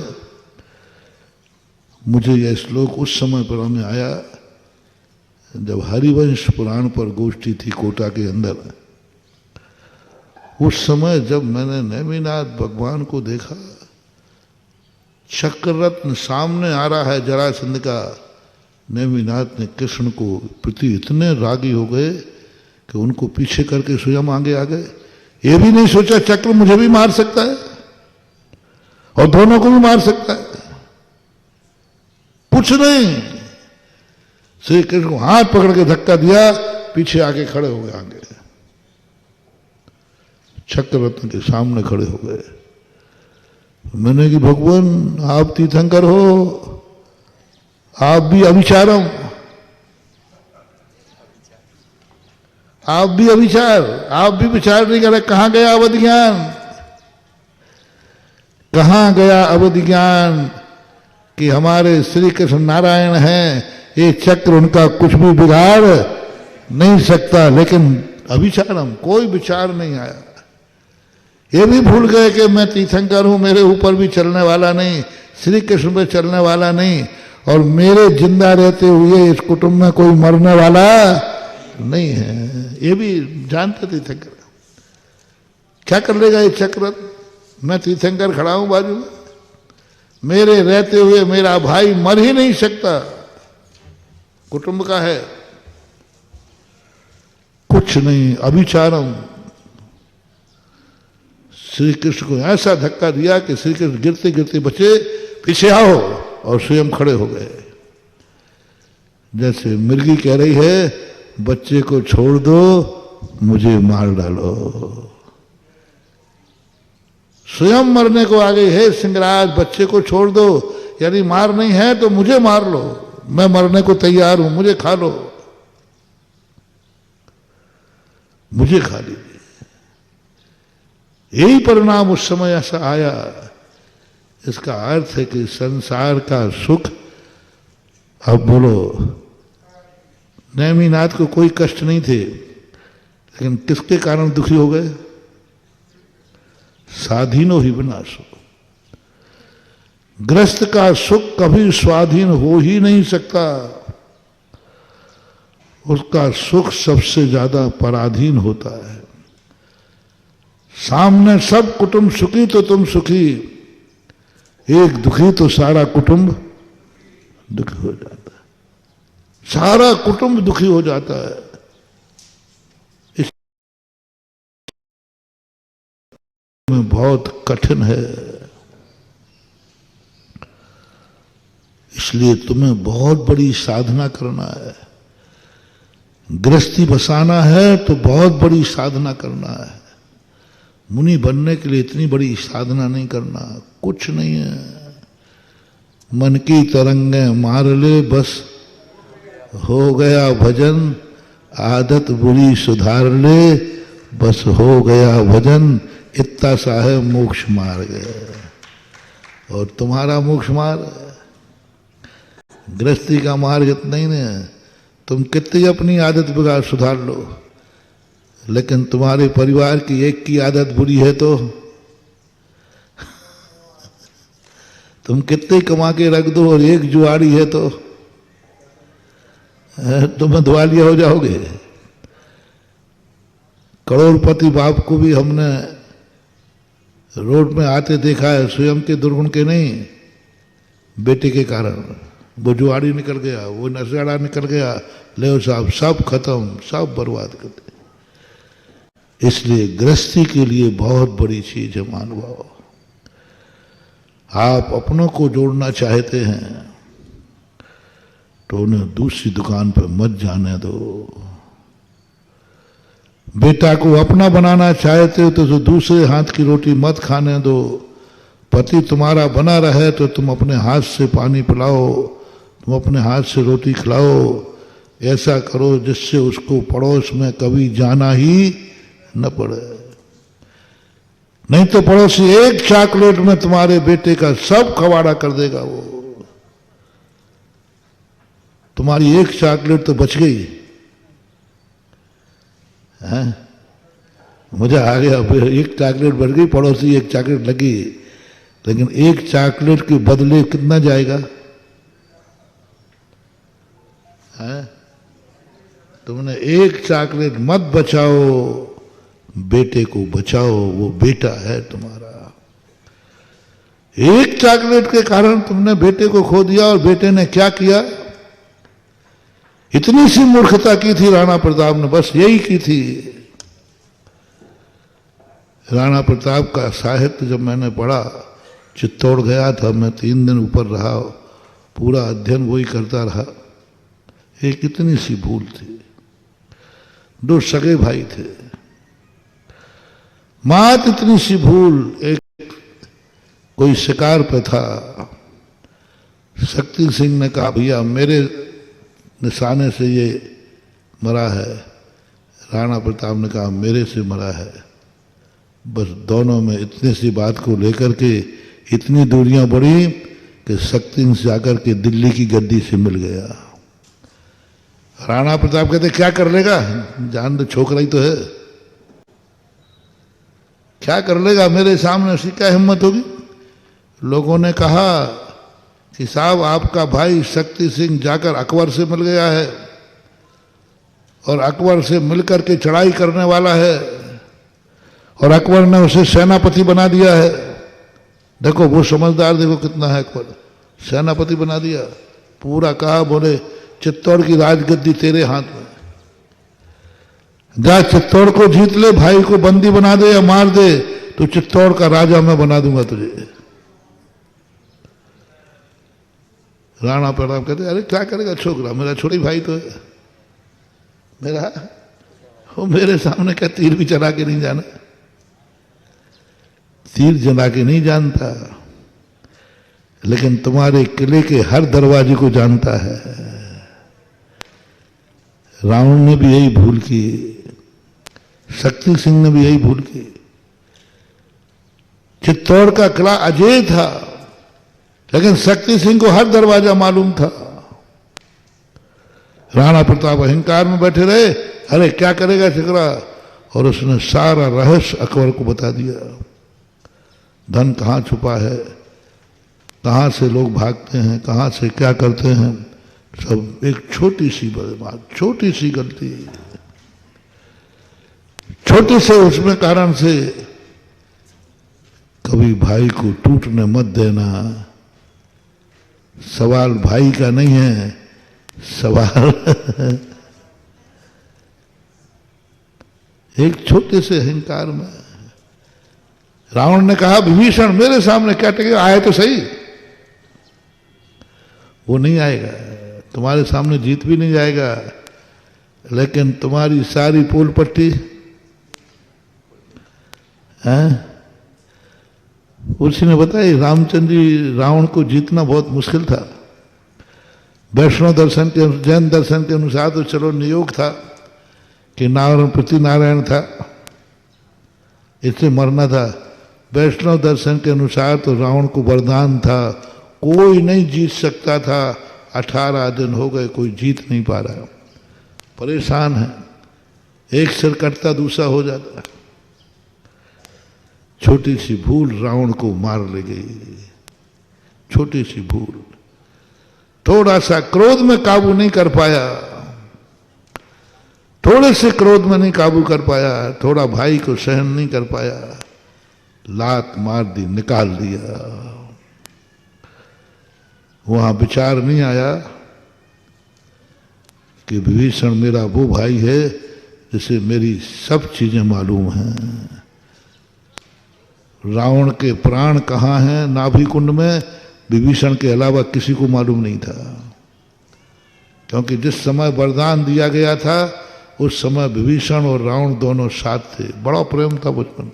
Speaker 3: मुझे यह श्लोक उस समय पर हमें आया जब हरिवंश पुराण पर गोष्ठी थी कोटा के अंदर। उस समय जब मैंने नेमिनाथ भगवान को देखा, चक्ररत्न सामने आ रहा है जरासंध का, नेमिनाथ ने कृष्ण को प्रति इतने रागी हो गए कि उनको पीछे करके स्वयं आगे आ गए। ये भी नहीं सोचा चक्र मुझे भी मार सकता है और दोनों को भी मार सकता है, कुछ नहीं। श्री कृष्ण को हाथ पकड़ के धक्का दिया, पीछे आके खड़े हो गए, आगे चक्ररत्न के सामने खड़े हो गए। मैंने कि भगवान आप तीर्थंकर हो, आप भी अविचारम, आप भी अविचार, आप भी विचार नहीं करे। कहां गया अवध ज्ञान, कहां गया अवध ज्ञान कि हमारे श्री कृष्ण नारायण हैं, ये चक्र उनका कुछ भी बिगाड़ नहीं सकता। लेकिन अविचारम, कोई विचार नहीं आया। ये भी भूल गए कि मैं तीर्थंकर हूं, मेरे ऊपर भी चलने वाला नहीं, श्री कृष्ण पे चलने वाला नहीं, और मेरे जिंदा रहते हुए इस कुटुंब में कोई मरने वाला नहीं है। ये भी जानते तीर्थंकर। क्या कर लेगा ये चक्र? मैं तीर्थंकर खड़ा हूं बाजू में, मेरे रहते हुए मेरा भाई मर ही नहीं सकता, कुटुंब का है। कुछ नहीं, अभिचारम। श्री कृष्ण को ऐसा धक्का दिया कि श्री कृष्ण गिरते गिरते बचे, पीछे आओ, और स्वयं खड़े हो गए। जैसे मृगी कह रही है बच्चे को छोड़ दो, मुझे मार डालो। स्वयं मरने को आ गई है सिंहराज, बच्चे को छोड़ दो, यानी मार नहीं है तो मुझे मार लो, मैं मरने को तैयार हूं, मुझे खा लो, मुझे खा लीजिए। यही परिणाम उस समय ऐसा आया। इसका अर्थ है कि संसार का सुख, अब बोलो, नेमिनाथ को कोई कष्ट नहीं थे, लेकिन किसके कारण दुखी हो गए? स्वाधीनो ही विनाशो। ग्रस्त का सुख कभी स्वाधीन हो ही नहीं सकता, उसका सुख सबसे ज्यादा पराधीन होता है। सामने सब कुटुंब सुखी तो तुम सुखी, एक दुखी तो सारा कुटुंब दुखी हो जाता है, सारा कुटुंब दुखी हो जाता है। इस में बहुत कठिन है, इसलिए तुम्हें बहुत बड़ी साधना करना है। गृहस्थी बसाना है तो बहुत बड़ी साधना करना है। मुनि बनने के लिए इतनी बड़ी साधना नहीं करना, कुछ नहीं है। मन की तरंगे मार ले बस हो गया भजन, आदत बुरी सुधार ले बस हो गया भजन, इतना सा है मोक्ष मार्ग। और तुम्हारा मोक्ष मार्ग, गृहस्थी का मार्ग इतना ही नहीं है। तुम कितनी अपनी आदत बिगाड़ सुधार लो, लेकिन तुम्हारे परिवार की एक की आदत बुरी है तो तुम कितने कमा के रख दो और एक जुआरी है तो तुम दिवालिया हो जाओगे। करोड़पति बाप को भी हमने रोड में आते देखा है, स्वयं के दुर्गुण के नहीं, बेटे के कारण। वो जुआड़ी निकल गया, वो नशेड़ा निकल गया, ले साहब सब खत्म, सब बर्बाद कर दे। इसलिए गृहस्थी के लिए बहुत बड़ी चीज है महानुभाव। आप अपनों को जोड़ना चाहते हैं तो उन्हें दूसरी दुकान पर मत जाने दो। बेटा को अपना बनाना चाहते हो तो दूसरे हाथ की रोटी मत खाने दो। पति तुम्हारा बना रहे तो तुम अपने हाथ से पानी पिलाओ, तुम अपने हाथ से रोटी खिलाओ। ऐसा करो जिससे उसको पड़ोस में कभी जाना ही न पड़े। नहीं तो पड़ोसी एक चॉकलेट में तुम्हारे बेटे का सब कबाड़ा कर देगा। वो तुम्हारी एक चॉकलेट तो बच गई है। मजा आ गया, एक चॉकलेट बच गई, पड़ोसी एक चॉकलेट लगी, लेकिन एक चॉकलेट के बदले कितना जाएगा है? तुमने एक चॉकलेट मत बचाओ, बेटे को बचाओ, वो बेटा है तुम्हारा। एक चॉकलेट के कारण तुमने बेटे को खो दिया, और बेटे ने क्या किया? इतनी सी मूर्खता की थी राणा प्रताप ने, बस यही की थी। राणा प्रताप का साहित्य जब मैंने पढ़ा, चित्तौड़ गया था मैं, 3 दिन ऊपर रहा, पूरा अध्ययन वही करता रहा। एक इतनी सी भूल थी। 2 सगे भाई थे, मात इतनी सी भूल। एक कोई शिकार पे था, शक्ति सिंह ने कहा भैया मेरे निशाने से ये मरा है। राणा प्रताप ने कहा मेरे से मरा है। बस दोनों में इतनी सी बात को लेकर के इतनी दूरियां बढ़ी कि शक्ति सिंह जाकर के दिल्ली की गद्दी से मिल गया। राणा प्रताप कहते क्या कर लेगा, जान दो, छोकरा ही तो है, क्या कर लेगा मेरे सामने, उसकी क्या हिम्मत होगी। लोगों ने कहा कि साहब आपका भाई शक्ति सिंह जाकर अकबर से मिल गया है, और अकबर से मिलकर के चढ़ाई करने वाला है, और अकबर ने उसे सेनापति बना दिया है। देखो वो समझदार, देखो कितना है अकबर, सेनापति बना दिया। पूरा कहा, बोले चित्तौड़ की राजगद्दी तेरे हाथ में, जा चित्तौड़ को जीत ले, भाई को बंदी बना दे या मार दे, तो चित्तौड़ का राजा मैं बना दूंगा तुझे। राणा प्रताप कहते अरे क्या करेगा छोकरा, मेरा छोटी भाई तो है मेरा, वो मेरे सामने क्या तीर भी चला के नहीं जाना, तीर जला के नहीं जानता, लेकिन तुम्हारे किले के हर दरवाजे को जानता है। रावण ने भी यही भूल की, शक्ति सिंह ने भी यही भूल की। चित्तौड़ का किला अजय था, लेकिन शक्ति सिंह को हर दरवाजा मालूम था। राणा प्रताप अहंकार में बैठे रहे, अरे क्या करेगा छिकरा, और उसने सारा रहस्य अकबर को बता दिया। धन कहाँ छुपा है, कहाँ से लोग भागते हैं, कहाँ से क्या करते हैं, सब एक छोटी सी बात, छोटी सी गलती, छोटे से उसमें कारण से कभी भाई को टूटने मत देना। सवाल भाई का नहीं है, सवाल एक छोटे से अहंकार में। रावण ने कहा विभीषण मेरे सामने क्या टिकेगा, आए तो सही। वो नहीं आएगा, तुम्हारे सामने जीत भी नहीं जाएगा, लेकिन तुम्हारी सारी पोल पट्टी है। उसी ने बताई रामचंद्र जी, रावण को जीतना बहुत मुश्किल था। वैष्णव दर्शन के, जैन दर्शन के अनुसार तो चलो नियोग था कि नारायण प्रति नारायण था, इससे मरना था। वैष्णव दर्शन के अनुसार तो रावण को वरदान था, कोई नहीं जीत सकता था। 18 दिन हो गए, कोई जीत नहीं पा रहा, परेशान है, एक सिर कटता दूसरा हो जाता। छोटी सी भूल रावण को मार ले गई, छोटी सी भूल, थोड़ा सा क्रोध में काबू नहीं कर पाया, थोड़े से क्रोध में नहीं काबू कर पाया, थोड़ा भाई को सहन नहीं कर पाया, लात मार दी, निकाल दिया। वहां विचार नहीं आया कि विभीषण मेरा वो भाई है जिसे मेरी सब चीजें मालूम हैं। रावण के प्राण कहाँ हैं नाभि कुंड में, विभीषण के अलावा किसी को मालूम नहीं था। क्योंकि जिस समय वरदान दिया गया था उस समय विभीषण और रावण दोनों साथ थे, बड़ा प्रेम था बचपन।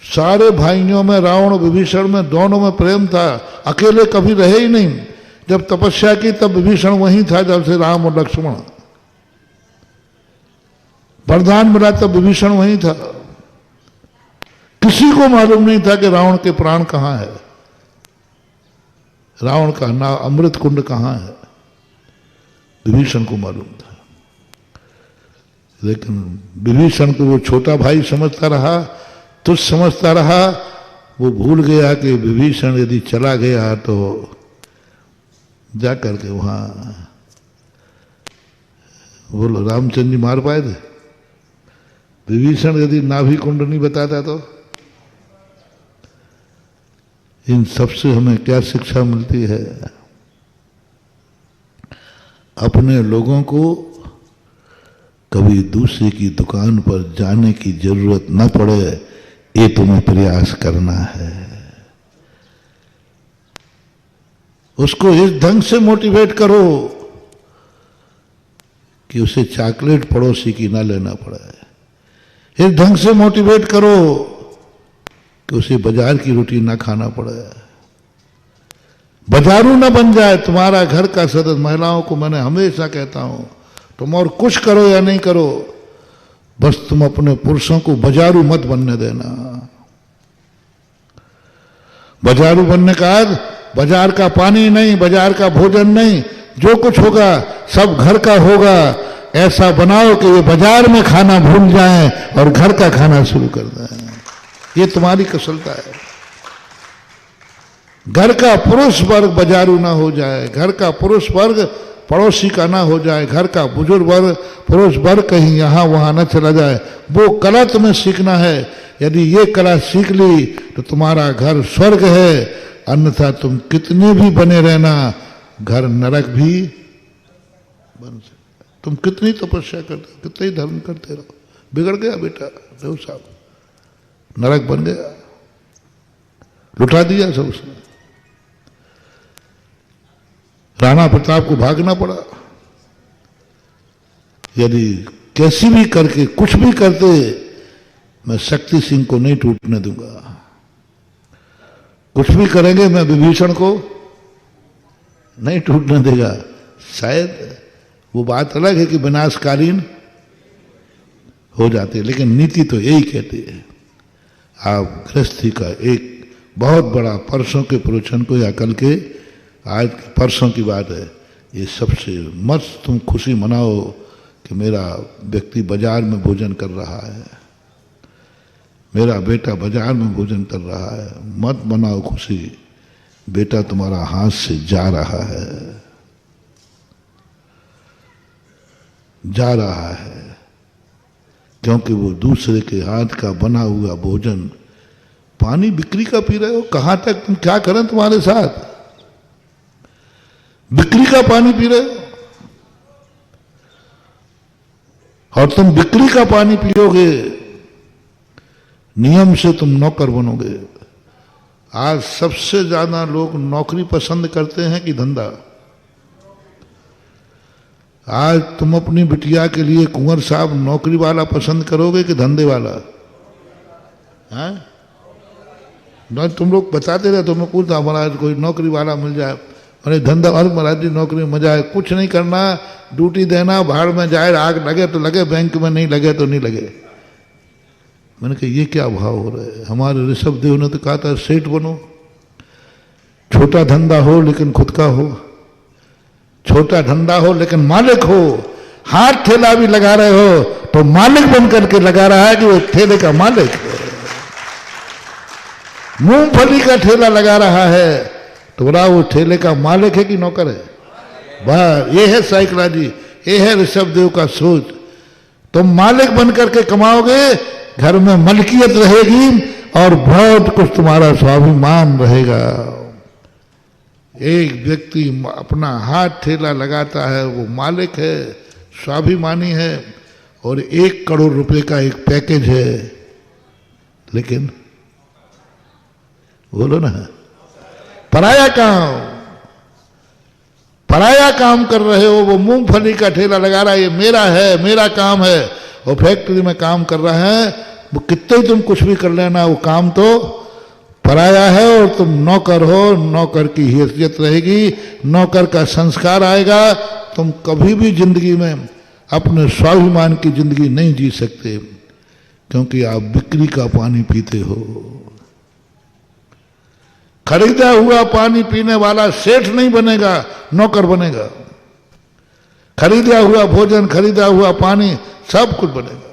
Speaker 3: सारे भाइयों में रावण और विभीषण में दोनों में प्रेम था, अकेले कभी रहे ही नहीं। जब तपस्या की तब विभीषण वहीं था, जब से राम और लक्ष्मण वरदान मिला तब विभीषण वहीं था। किसी को मालूम नहीं था कि रावण के प्राण कहां है, रावण का ना अमृत कुंड कहां है, विभीषण को मालूम था। लेकिन विभीषण को वो छोटा भाई समझता रहा, तुझ समझता रहा। वो भूल गया कि विभीषण यदि चला गया तो जाकर के वहां बोलो रामचंद्र जी मार पाए थे। विभीषण यदि नाभि कुंड नहीं बताता तो। इन सबसे हमें क्या शिक्षा मिलती है? अपने लोगों को कभी दूसरे की दुकान पर जाने की जरूरत न पड़े, ये तुम्हें प्रयास करना है। उसको इस ढंग से मोटिवेट करो कि उसे चॉकलेट पड़ोसी की ना लेना पड़े। इस ढंग से मोटिवेट करो कि उसे बाजार की रोटी ना खाना पड़े, बाजारू ना बन जाए। तुम्हारा घर का सदस्य, महिलाओं को मैंने हमेशा कहता हूं, तुम और कुछ करो या नहीं करो, बस तुम अपने पुरुषों को बाजारू मत बनने देना। बाजारू बनने का अर्थ बाजार का पानी नहीं, बाजार का भोजन नहीं, जो कुछ होगा सब घर का होगा। ऐसा बनाओ कि ये बाजार में खाना भूल जाएं और घर का खाना शुरू कर दें। ये तुम्हारी कुशलता है। घर का पुरुष वर्ग बाजारू ना हो जाए, घर का पुरुष वर्ग पड़ोसी का ना हो जाए, घर का बुजुर्ग वर्ग पुरुष वर्ग कहीं यहां वहां ना चला जाए। वो कला तुम्हें सीखना है। यदि ये कला सीख ली तो तुम्हारा घर स्वर्ग है, अन्यथा तुम कितने भी बने रहना, घर नरक भी बन सकता। तुम कितनी तपस्या करते, कितने ही धर्म करते रहो, बिगड़ गया बेटा देव साहब, नरक बन गया, लुटा दिया सब उसने। राणा प्रताप को भागना पड़ा। यदि कैसी भी करके कुछ भी करते, मैं शक्ति सिंह को नहीं टूटने दूंगा। कुछ भी करेंगे मैं विभीषण को नहीं टूटने देगा। शायद वो बात अलग है कि विनाशकालीन हो जाते, लेकिन नीति तो यही कहती है। आप गृहस्थी का एक बहुत बड़ा, परसों के प्रवचन को या कल के, आज परसों की बात है, ये सबसे मत तुम खुशी मनाओ कि मेरा व्यक्ति बाजार में भोजन कर रहा है, मेरा बेटा बाजार में भोजन कर रहा है। मत मनाओ खुशी, बेटा तुम्हारा हाथ से जा रहा है, जा रहा है, क्योंकि वो दूसरे के हाथ का बना हुआ भोजन, पानी बिक्री का पी रहे हो। कहां तक तुम क्या करें तुम्हारे साथ, बिक्री का पानी पी रहे हो। और तुम बिक्री का पानी पियोगे, नियम से तुम नौकर बनोगे। आज सबसे ज्यादा लोग नौकरी पसंद करते हैं कि धंधा। आज तुम अपनी बिटिया के लिए कुंवर साहब नौकरी वाला पसंद करोगे कि धंधे वाला? हैं? तुम लोग बताते रहे, तो मैं पूछता महाराज कोई नौकरी वाला मिल जाए, अरे धंधा, और महाराज जी नौकरी में मजा है, कुछ नहीं करना, ड्यूटी देना, भाड़ में जाए, आग लगे तो लगे, बैंक में नहीं लगे तो नहीं लगे। मैंने कहा ये क्या भाव हो रहा है? हमारे ऋषभ देव ने तो कहा था सेठ बनो, छोटा धंधा हो लेकिन खुद का हो, छोटा धंधा हो लेकिन मालिक हो। हाथ ठेला भी लगा रहे हो तो मालिक बन करके लगा रहा है कि वो ठेले का मालिक है। मूंगफली का ठेला लगा रहा है तो बोला वो ठेले का मालिक है कि नौकर है? वाह, ये है साइकोलॉजी, ये है ऋषभदेव का सोच। तुम मालिक बन करके कमाओगे, घर में मलकियत रहेगी और बहुत कुछ तुम्हारा स्वाभिमान रहेगा। एक व्यक्ति अपना हाथ ठेला लगाता है, वो मालिक है, स्वाभिमानी है, और 1 करोड़ रुपए का एक पैकेज है, लेकिन बोलो ना, पराया काम कर रहे हो। वो मूंगफली का ठेला लगा रहा है, ये मेरा है, मेरा काम है, और फैक्ट्री में काम कर रहा है। वो कितने ही तुम कुछ भी कर लेना, वो काम तो पराया है, और तुम नौकर हो, नौकर की हैसियत रहेगी, नौकर का संस्कार आएगा। तुम कभी भी जिंदगी में अपने स्वाभिमान की जिंदगी नहीं जी सकते, क्योंकि आप बिक्री का पानी पीते हो। खरीदा हुआ पानी पीने वाला सेठ नहीं बनेगा, नौकर बनेगा। खरीदा हुआ भोजन, खरीदा हुआ पानी, सब कुछ बनेगा।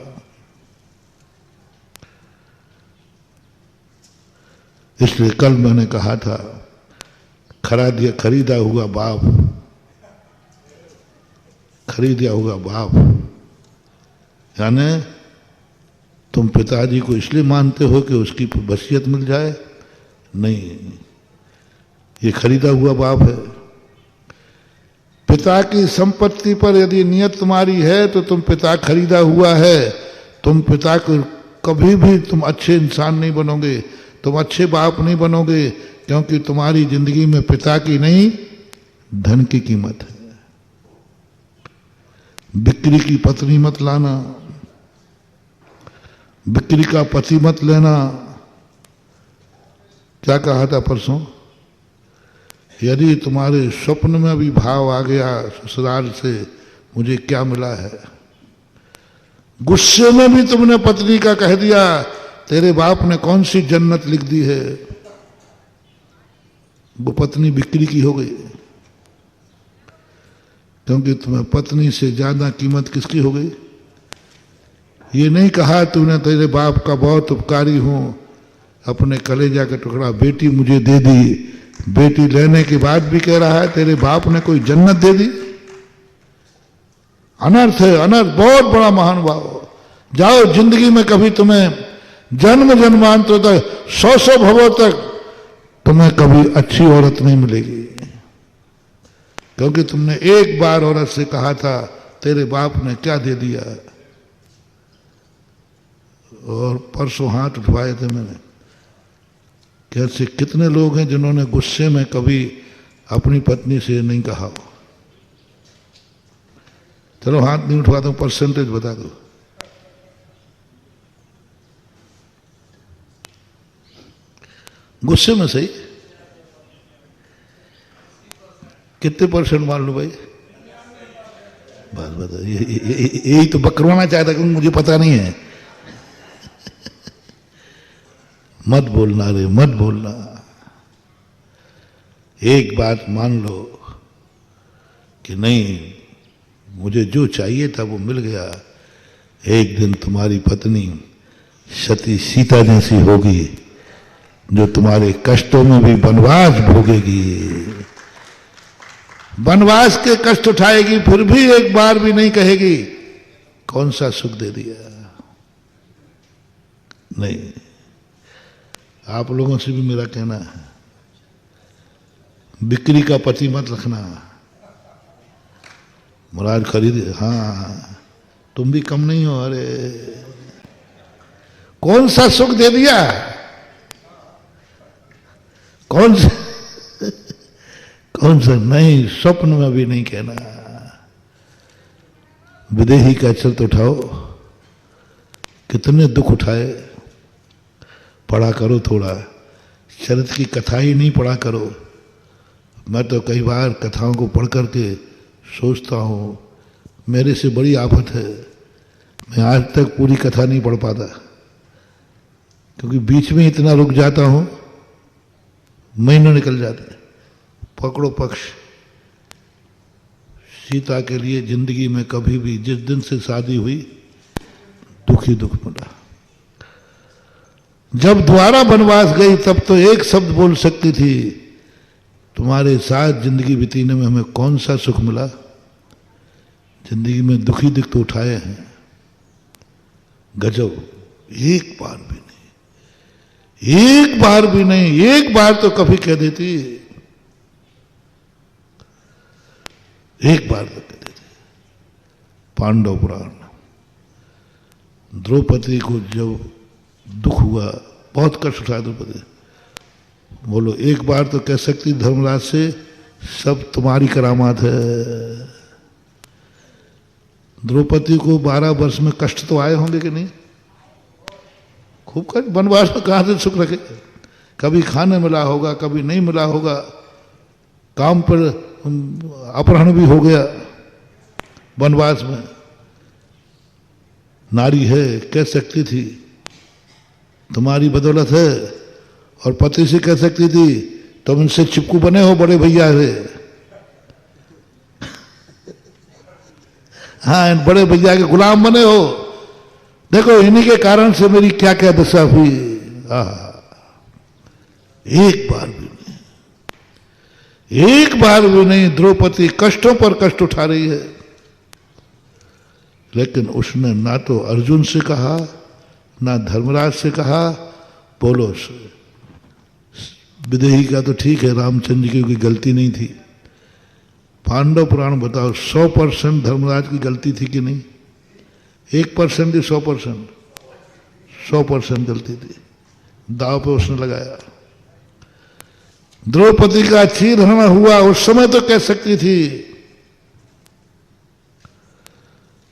Speaker 3: इसलिए कल मैंने कहा था, खरीदा हुआ बाप, खरीदा हुआ बाप, यानी तुम पिताजी को इसलिए मानते हो कि उसकी वसीयत मिल जाए? नहीं, ये खरीदा हुआ बाप है। पिता की संपत्ति पर यदि नियत तुम्हारी है तो तुम पिता खरीदा हुआ है। तुम पिता को कभी भी तुम अच्छे इंसान नहीं बनोगे, तुम अच्छे बाप नहीं बनोगे, क्योंकि तुम्हारी जिंदगी में पिता की नहीं, धन की कीमत है। बिक्री की पत्नी मत लाना, बिक्री का पति मत लेना। क्या कहा था परसों? यदि तुम्हारे स्वप्न में भी भाव आ गया ससुराल से मुझे क्या मिला है, गुस्से में भी तुमने पत्नी का कह दिया तेरे बाप ने कौन सी जन्नत लिख दी है, वो पत्नी बिक्री की हो गई। क्योंकि तुम्हें पत्नी से ज्यादा कीमत किसकी हो गई? ये नहीं कहा तूने तेरे बाप का बहुत उपकारी हूं, अपने कलेजा का टुकड़ा बेटी मुझे दे दी। बेटी लेने के बाद भी कह रहा है तेरे बाप ने कोई जन्नत दे दी। अनर्थ है, अनर्थ। बहुत बड़ा महान भाव। जाओ, जिंदगी में कभी तुम्हें जन्म जन्मांतरों तक, 100 भवों तक तुम्हें कभी अच्छी औरत नहीं मिलेगी, क्योंकि तुमने एक बार औरत से कहा था तेरे बाप ने क्या दे दिया। और परसों हाथ उठवाए थे मैंने, कैसे कितने लोग हैं जिन्होंने गुस्से में कभी अपनी पत्नी से नहीं कहा। चलो हाथ नहीं उठवाता हूं, परसेंटेज बता दो। गुस्से में सही कितने % मान लो भाई? बस बता, यही तो बकरवाना चाहता कि मुझे पता नहीं है। मत बोलना रे, मत बोलना। एक बात मान लो कि नहीं, मुझे जो चाहिए था वो मिल गया। एक दिन तुम्हारी पत्नी सती सीता जैसी होगी, जो तुम्हारे कष्टों में भी वनवास भोगेगी, वनवास के कष्ट उठाएगी, फिर भी एक बार भी नहीं कहेगी कौन सा सुख दे दिया। नहीं, आप लोगों से भी मेरा कहना है, बिक्री का पति मत रखना। मुराद खरीदे, हाँ तुम भी कम नहीं हो। अरे कौन सा सुख दे दिया, कौन सा नहीं, स्वप्न में भी नहीं कहना। विदेही का चलते उठाओ, कितने दुख उठाए, पढ़ा करो थोड़ा। शरद की कथा ही नहीं पढ़ा करो। मैं तो कई बार कथाओं को पढ़ करके सोचता हूँ मेरे से बड़ी आफत है, मैं आज तक पूरी कथा नहीं पढ़ पाता, क्योंकि बीच में इतना रुक जाता हूँ, महीनों निकल जाते। पकड़ो पक्ष। सीता के लिए जिंदगी में कभी भी, जिस दिन से शादी हुई, दुख ही दुख मिला। जब द्वारा वनवास गई तब तो एक शब्द बोल सकती थी, तुम्हारे साथ जिंदगी बिताने में हमें कौन सा सुख मिला। जिंदगी में दुखी दुख तो उठाए हैं, गजब, एक बार भी नहीं, एक बार भी नहीं, एक बार तो कभी कह देती, एक बार तो कह देती। पांडव पुराण, द्रौपदी को जब दुख हुआ, बहुत कष्ट उठाया द्रौपदी, बोलो एक बार तो कह सकती धर्मराज से, सब तुम्हारी करामात है। द्रौपदी को 12 वर्ष में कष्ट तो आए होंगे कि नहीं? खूब कष्ट, वनवास में कहां से सुख रखे, कभी खाने मिला होगा, कभी नहीं मिला होगा, काम पर अपहरण भी हो गया वनवास में। नारी है, कह सकती थी तुम्हारी बदौलत है, और पति से कह सकती थी तुम इनसे चिपकू बने हो बड़े भैया से, हाँ इन बड़े भैया के गुलाम बने हो, देखो इन्हीं के कारण से मेरी क्या क्या दशा हुई। एक बार भी नहीं, एक बार भी नहीं द्रौपदी कष्टों पर कष्ट उठा रही है। लेकिन उसने ना तो अर्जुन से कहा, ना धर्मराज से कहा, बोलो विदेही का तो ठीक है, रामचंद्र की कोई गलती नहीं थी। पांडव पुराण बताओ 100% धर्मराज की गलती थी कि नहीं? 1% ही 100%, 100% गलती थी, दाव पे उसने लगाया। द्रौपदी का चीरहरण हुआ, उस समय तो कह सकती थी,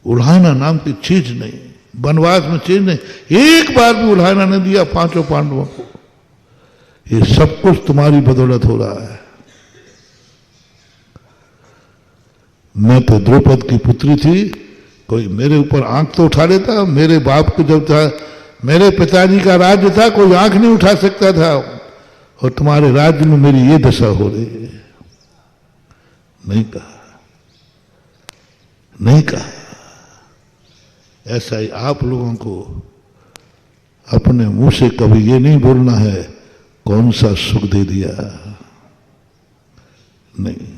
Speaker 3: उल्हाना नाम की चीज नहीं, वनवास में चीज नहीं, एक बार भी उल्हाना नहीं दिया 5 पांडवों को। ये सब कुछ तुम्हारी बदौलत हो रहा है। मैं तो द्रौपदी की पुत्री थी, कोई मेरे ऊपर आंख तो उठा लेता, मेरे बाप को जब था, मेरे पिताजी का राज्य था, कोई आंख नहीं उठा सकता था, और तुम्हारे राज्य में मेरी ये दशा हो रही है। नहीं कहा, नहीं कहा। ऐसा ही आप लोगों को अपने मुंह से कभी ये नहीं बोलना है कौन सा सुख दे दिया, नहीं।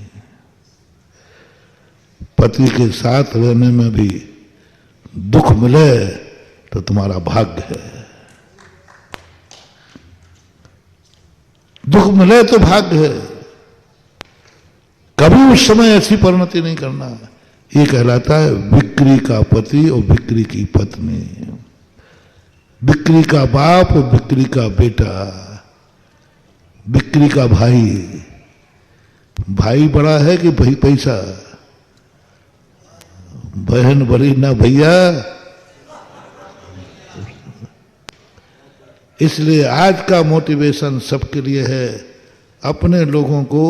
Speaker 3: पति के साथ रहने में भी दुख मिले तो तुम्हारा भाग्य है, दुख मिले तो भाग्य है। कभी उस समय ऐसी परिणति नहीं करना। ये कहलाता है बिक्री का पति और बिक्री की पत्नी, बिक्री का बाप और बिक्री का बेटा, बिक्री का भाई। भाई बड़ा है कि भाई पैसा, बहन बड़ी ना भैया। इसलिए आज का मोटिवेशन सबके लिए है, अपने लोगों को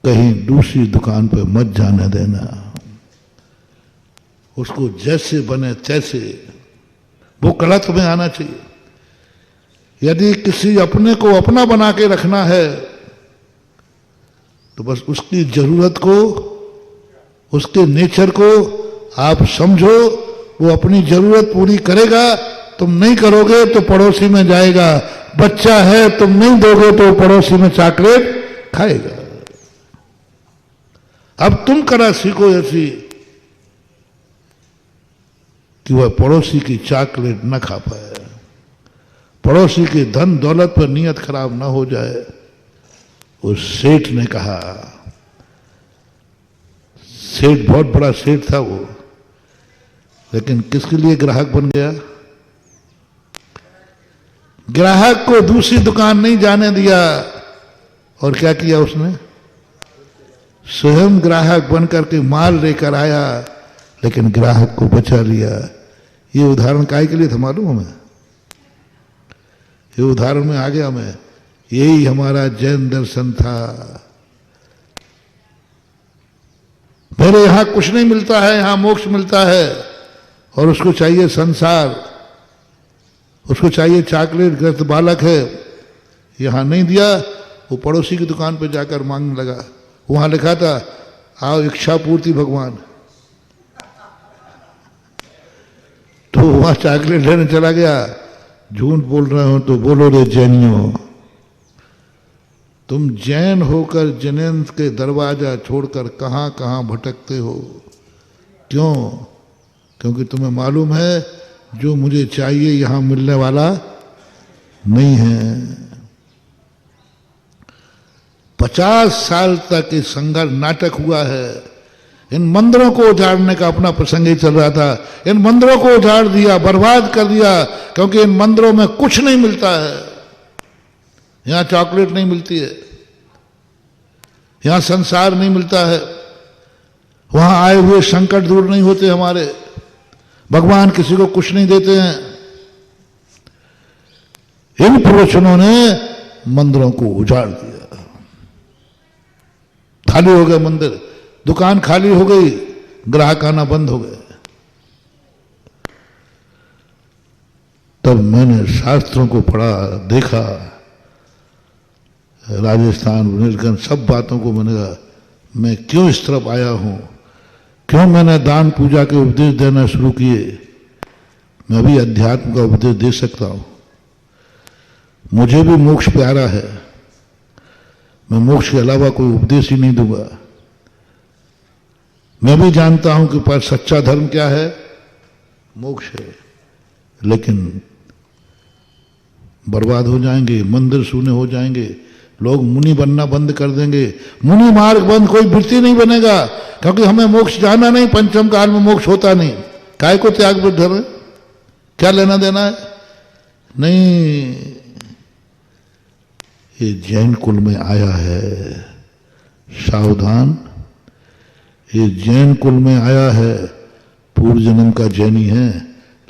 Speaker 3: कहीं दूसरी दुकान पर मत जाने देना, उसको जैसे बने तैसे, वो कला तुम्हें आना चाहिए। यदि किसी अपने को अपना बना के रखना है तो बस उसकी जरूरत को, उसके नेचर को आप समझो, वो अपनी जरूरत पूरी करेगा, तुम नहीं करोगे तो पड़ोसी में जाएगा। बच्चा है, तुम नहीं दोगे तो पड़ोसी में चॉकलेट खाएगा। अब तुम करा सीखो ऐसी कि वह पड़ोसी की चॉकलेट न खा पाए, पड़ोसी के धन दौलत पर नियत खराब ना हो जाए। उस सेठ ने कहा, सेठ बहुत बड़ा सेठ था वो, लेकिन किसके लिए ग्राहक बन गया? ग्राहक को दूसरी दुकान नहीं जाने दिया, और क्या किया उसने? स्वयं ग्राहक बन करके माल लेकर आया, लेकिन ग्राहक को बचा लिया। ये उदाहरण काय के लिए था मालूम हमें? ये उदाहरण में आ गया मैं, यही हमारा जैन दर्शन था। मेरे यहां कुछ नहीं मिलता है, यहां मोक्ष मिलता है, और उसको चाहिए संसार, उसको चाहिए चॉकलेट, ग्रस्त बालक है। यहां नहीं दिया, वो पड़ोसी की दुकान पर जाकर मांगने लगा। वहां लिखा था आओ इच्छा पूर्ति भगवान, तो वहां चॉकलेट लेने चला गया। झूठ बोल रहे हो तो बोलो रे जैनियों, तुम जैन होकर जिनेन्द्र के दरवाजा छोड़कर कहां कहां भटकते हो। क्यों? क्योंकि तुम्हें मालूम है जो मुझे चाहिए यहां मिलने वाला नहीं है। 50 साल तक ये संघर्ष नाटक हुआ है। इन मंदिरों को उजाड़ने का अपना प्रसंग ही चल रहा था। इन मंदिरों को उजाड़ दिया, बर्बाद कर दिया, क्योंकि इन मंदिरों में कुछ नहीं मिलता है। यहां चॉकलेट नहीं मिलती है, यहां संसार नहीं मिलता है, वहां आए हुए संकट दूर नहीं होते हमारे, भगवान किसी को कुछ नहीं देते हैं। इन प्रवचनों ने मंदिरों को उजाड़ दिया, खाली हो गए मंदिर, दुकान खाली हो गई, ग्राहक आना बंद हो गए। तब मैंने शास्त्रों को पढ़ा, देखा, राजस्थान बुंदेलखंड सब बातों को मैंने कहा मैं क्यों इस तरफ आया हूं, क्यों मैंने दान पूजा के उपदेश देना शुरू किए। मैं भी अध्यात्म का उपदेश दे सकता हूं, मुझे भी मोक्ष प्यारा है, मैं मोक्ष के अलावा कोई उपदेश ही नहीं दूंगा। मैं भी जानता हूं कि पर सच्चा धर्म क्या है, मोक्ष है, लेकिन बर्बाद हो जाएंगे, मंदिर शून्य हो जाएंगे, लोग मुनि बनना बंद कर देंगे, मुनि मार्ग बंद, कोई वृत्ति नहीं बनेगा, क्योंकि हमें मोक्ष जाना नहीं, पंचम काल में मोक्ष होता नहीं। काय को त्याग बुद्ध है, क्या लेना देना है? नहीं, ये जैन कुल में आया है, सावधान, ये जैन कुल में आया है, पूर्व जन्म का जैनी है,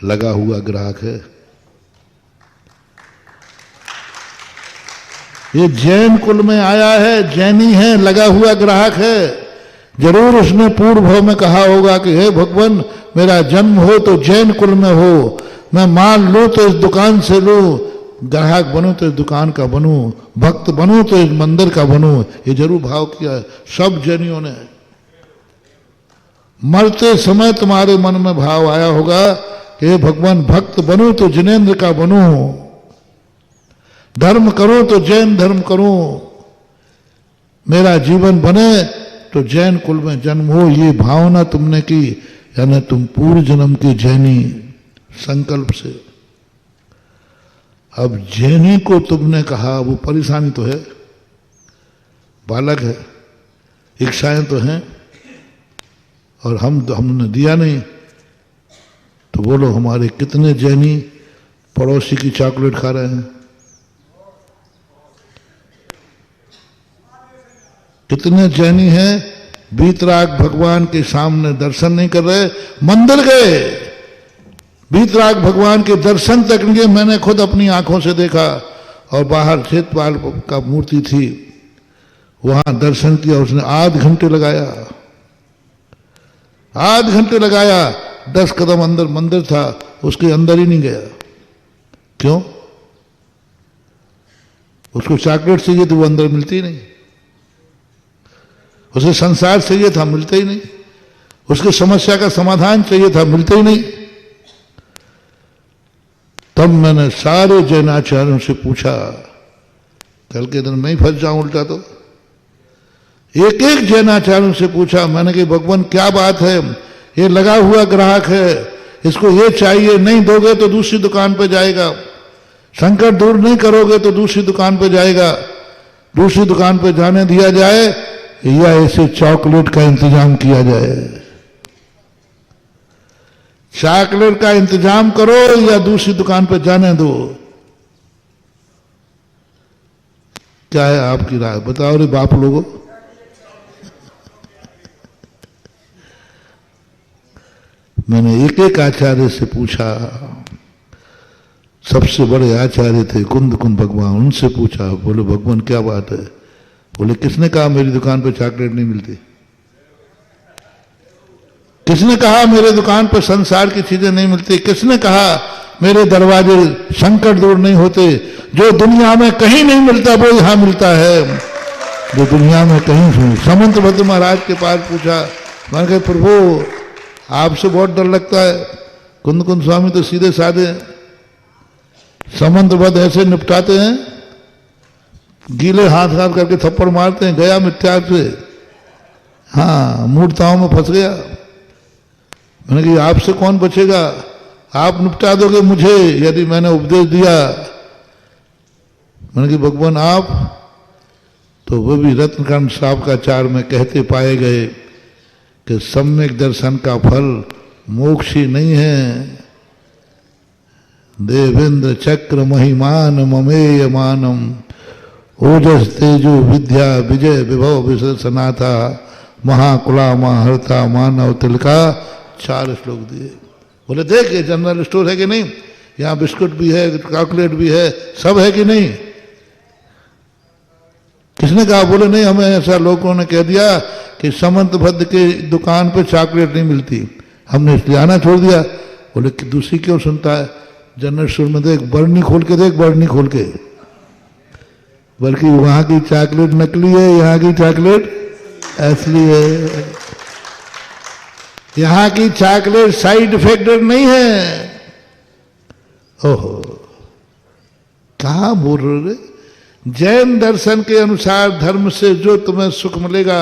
Speaker 3: लगा हुआ ग्राहक है। ये जैन कुल में आया है, जैनी है, लगा हुआ ग्राहक है। जरूर उसने पूर्व भाव में कहा होगा कि हे भगवान, मेरा जन्म हो तो जैन कुल में हो, मैं माल लूं तो इस दुकान से लूं, ग्राहक बनूं तो इस दुकान का बनूं, भक्त बनूं तो इस मंदिर का बनूं। ये जरूर भाव किया सब जैनियों ने। मरते समय तुम्हारे मन में भाव आया होगा कि हे भगवान, भक्त बनूं तो जिनेन्द्र का बनूं, धर्म करूं तो जैन धर्म करूं, मेरा जीवन बने तो जैन कुल में जन्म हो। ये भावना तुमने की, यानी तुम पूर्व जन्म के जैनी संकल्प से। अब जैनी को तुमने कहा, वो परेशानी तो है, बालक है, इच्छाएं तो हैं, और हमने दिया नहीं। तो बोलो हमारे कितने जैनी पड़ोसी की चॉकलेट खा रहे हैं, कितने जैनी हैं बीतराग भगवान के सामने दर्शन नहीं कर रहे, मंदिर गए, बीतराग भगवान के दर्शन तक नहीं। मैंने खुद अपनी आंखों से देखा, और बाहर क्षेत्रपाल का मूर्ति थी, वहां दर्शन किया, उसने आध घंटे लगाया, आध घंटे लगाया, 10 कदम अंदर मंदिर था, उसके अंदर ही नहीं गया। क्यों? उसको चॉकलेट चाहिए तो वो अंदर मिलती ही नहीं, उसे संसार चाहिए था, मिलता ही नहीं, उसकी समस्या का समाधान चाहिए था, मिलता ही नहीं। तब मैंने सारे जैनाचार्यों से पूछा, कल के दिन मैं ही फंस जाऊं उल्टा तो, एक एक जैनाचार्यों से पूछा। मैंने कहा भगवान क्या बात है, ये लगा हुआ ग्राहक है, इसको ये चाहिए, नहीं दोगे तो दूसरी दुकान पे जाएगा, संकट दूर नहीं करोगे तो दूसरी दुकान पे जाएगा, दूसरी दुकान पे जाने दिया जाए या ऐसे चॉकलेट का इंतजाम किया जाए, चॉकलेट का इंतजाम करो या दूसरी दुकान पे जाने दो। क्या है आपकी राय, बताओ रे बाप लोगों। मैंने एक एक आचार्य से पूछा, सबसे बड़े आचार्य थे कुंद भगवान, उनसे पूछा, बोले भगवान क्या बात है? बोले किसने कहा मेरी दुकान पे चॉकलेट नहीं मिलती? किसने कहा मेरे दुकान पर संसार की चीजें नहीं मिलती? किसने कहा मेरे दरवाजे संकट दूर नहीं होते? जो दुनिया में कहीं नहीं मिलता वो यहां मिलता है, जो दुनिया में कहीं नहीं। सामंतभद्र महाराज के पास पूछा, मैंने कहा प्रभु आपसे बहुत डर लगता है, कुंद स्वामी तो सीधे साधे हैं, सामंतभद्र ऐसे निपटाते हैं, गीले हाथ हाथ करके थप्पड़ मारते हैं, गया मिथ्या से, हाँ मूर्ताओं में फंस गया। मैंने कहा आपसे कौन बचेगा, आप निपटा दोगे मुझे यदि मैंने उपदेश दिया। मैंने कहा भगवान आप, तो वो भी रत्नकांत साहब का चार में कहते पाए गए कि सम्यक दर्शन का फल मोक्ष ही नहीं है। देवेंद्र चक्र महिमान ममेय मानम ओजस तेजो विद्या विजय विभव विशनाथा महाकुला महाहर्ता मानव तिलका, 4 श्लोक दिए। बोले देख ये जनरल स्टोर है कि नहीं, यहाँ बिस्कुट भी है, चॉकलेट भी है, सब है कि नहीं। किसने कहा, बोले नहीं हमें ऐसा लोगों ने कह दिया कि समंत भद्र की दुकान पे चॉकलेट नहीं मिलती, हमने इसलिए आना छोड़ दिया। बोले कि दूसरी क्यों सुनता है, जनरल स्टोर में देख, बर्नी खोल के देख, बर्नी खोल के, बल्कि वहां की चॉकलेट नकली है, यहाँ की चॉकलेट असली है। यहां की चॉकलेट साइड इफेक्टेड नहीं है। ओहो कहां बोल रहे। जैन दर्शन के अनुसार धर्म से जो तुम्हें सुख मिलेगा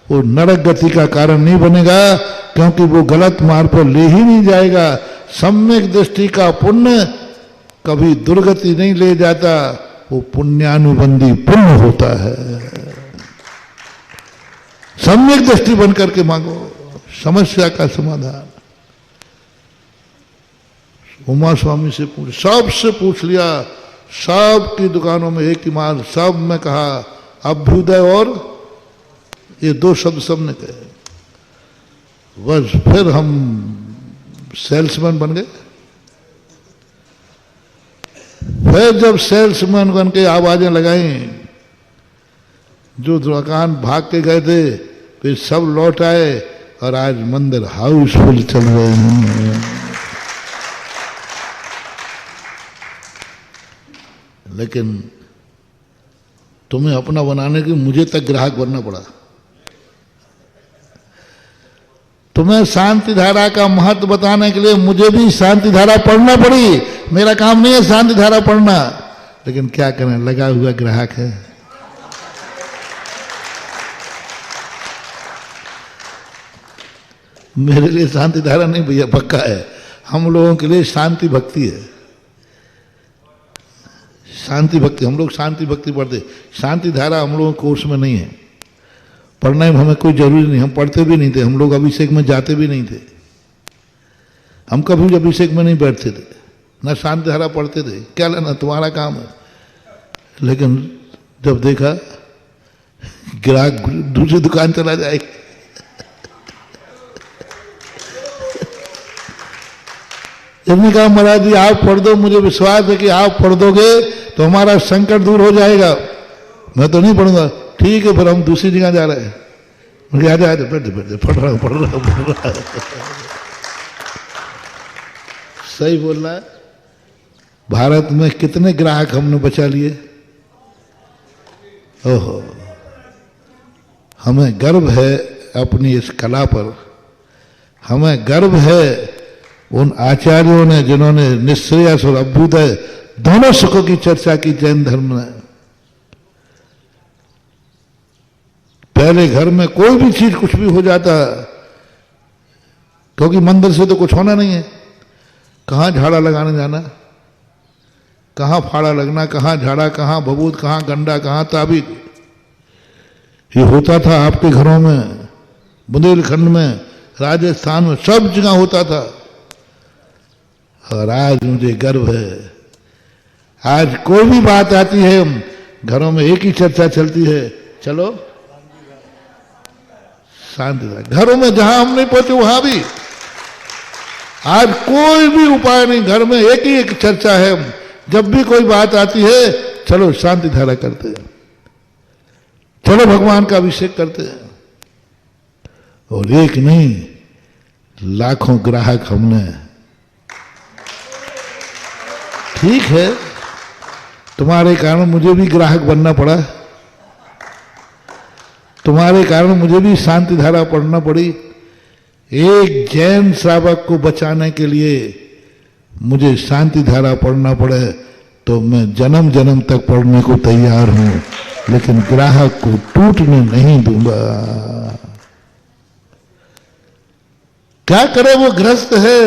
Speaker 3: वो नरक गति का कारण नहीं बनेगा, क्योंकि वो गलत मार्ग पर ले ही नहीं जाएगा। सम्यक दृष्टि का पुण्य कभी दुर्गति नहीं ले जाता, वो पुण्यानुबंधी पुण्य होता है। सम्यक दृष्टि बन करके मांगो समस्या का समाधान। उमा स्वामी से पूछ, सबसे पूछ लिया, सब की दुकानों में एक ही माल, सब में कहा अभ्युदय और ये 2 शब्द सबने कहे। बस फिर हम सेल्समैन बन गए। फिर जब सेल्समैन बन के आवाजें लगाई, जो दुकान भाग के गए थे फिर सब लौट आए और आज मंदिर हाउसफुल चल रहे हैं। लेकिन तुम्हें अपना बनाने की मुझे तक ग्राहक बनना पड़ा। तुम्हें शांति धारा का महत्व बताने के लिए मुझे भी शांति धारा पढ़ना पड़ी। मेरा काम नहीं है शांति धारा पढ़ना, लेकिन क्या करें, लगा हुआ ग्राहक है। मेरे लिए शांति धारा नहीं भैया, पक्का है। हम लोगों के लिए शांति भक्ति है। शांति भक्ति, हम लोग शांति भक्ति पढ़ते, शांति धारा हम लोगों कोर्स में नहीं है। पढ़ना में हमें कोई जरूरी नहीं, हम पढ़ते भी नहीं थे, हम लोग अभिषेक में जाते भी नहीं थे, हम कभी भी अभिषेक में नहीं बैठते थे, ना शांति धारा पढ़ते थे। क्या लेना, तुम्हारा काम है। लेकिन जब देखा ग्राहक दूसरी दुकान चला जाए, इसने कहा महाराज जी आप पढ़ दो, मुझे विश्वास है कि आप पढ़ दोगे तो हमारा संकट दूर हो जाएगा। मैं तो नहीं पढ़ूंगा। ठीक है, फिर हम दूसरी जगह जा रहे हैं। मुझे आ जाए, बैठ पढ़ रहा हूँ। सही बोल रहा है। भारत में कितने ग्राहक हमने बचा लिए। ओहो, हमें गर्व है अपनी इस कला पर। हमें गर्व है उन आचार्यों ने जिन्होंने निश्रेयस और अभ्युदय दोनों सुखों की चर्चा की जैन धर्म ने। पहले घर में कोई भी चीज कुछ भी हो जाता, क्योंकि मंदिर से तो कुछ होना नहीं है। कहाँ झाड़ा लगाने जाना, कहाँ फाड़ा लगना, कहाँ झाड़ा, कहाँ भभूत, कहाँ गंडा, कहाँ ताबीज, ये होता था आपके घरों में, बुंदेलखंड में, राजस्थान में, सब जगह होता था। और आज मुझे गर्व है, आज कोई भी बात आती है घरों में एक ही चर्चा चलती है, चलो शांति। घरों में जहां हम नहीं पहुंचे वहां भी आज कोई भी उपाय नहीं, घर में एक ही एक चर्चा है। जब भी कोई बात आती है, चलो शांति धारा करते हैं, चलो भगवान का अभिषेक करते हैं। और एक नहीं, लाखों ग्राहक हमने। ठीक है, तुम्हारे कारण मुझे भी ग्राहक बनना पड़ा, तुम्हारे कारण मुझे भी शांति धारा पढ़ना पड़ी। एक जैन श्रावक को बचाने के लिए मुझे शांति धारा पढ़ना पड़े, तो मैं जन्म जन्म तक पढ़ने को तैयार हूं, लेकिन ग्राहक को टूटने नहीं दूंगा। क्या करे, वो ग्रस्त है,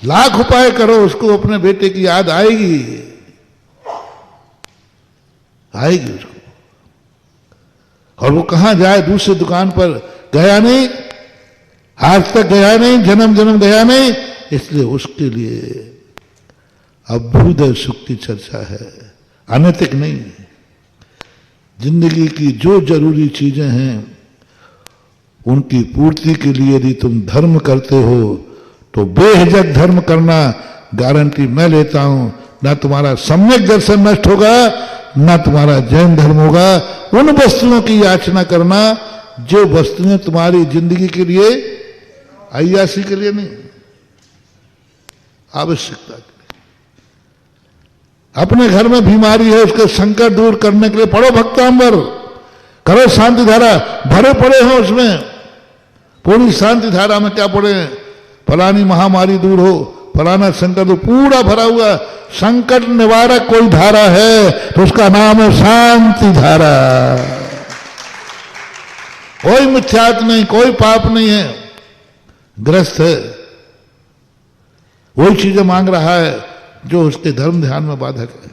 Speaker 3: लाख उपाय करो, उसको अपने बेटे की याद आएगी उसको। और वो कहां जाए, दूसरी दुकान पर गया नहीं, आज तक गया नहीं, जन्म जन्म गया नहीं, इसलिए उसके लिए अभ्युदय सुख की चर्चा है, अनैतिक नहीं। जिंदगी की जो जरूरी चीजें हैं उनकी पूर्ति के लिए यदि तुम धर्म करते हो तो बेहिचक धर्म करना, गारंटी मैं लेता हूं, ना तुम्हारा सम्यक दर्शन नष्ट होगा, ना तुम्हारा जैन धर्म होगा। उन वस्तुओं की याचना करना जो वस्तुएं तुम्हारी जिंदगी के लिए, अय्यासी के लिए नहीं, आवश्यकता के लिए। अपने घर में बीमारी है, उसके संकट दूर करने के लिए पढ़ो भक्तांबर, करो शांति धारा, भरे पड़े हो उसमें। पूरी शांति धारा में क्या पढ़े, फलानी महामारी दूर हो, फलाना संकट दूर, पूरा भरा हुआ संकट निवारक कोई धारा है तो उसका नाम है शांति धारा। कोई मिथ्यात्व नहीं, कोई पाप नहीं है, ग्रस्त है, वही चीजें मांग रहा है जो उसके धर्म ध्यान में बाधक है,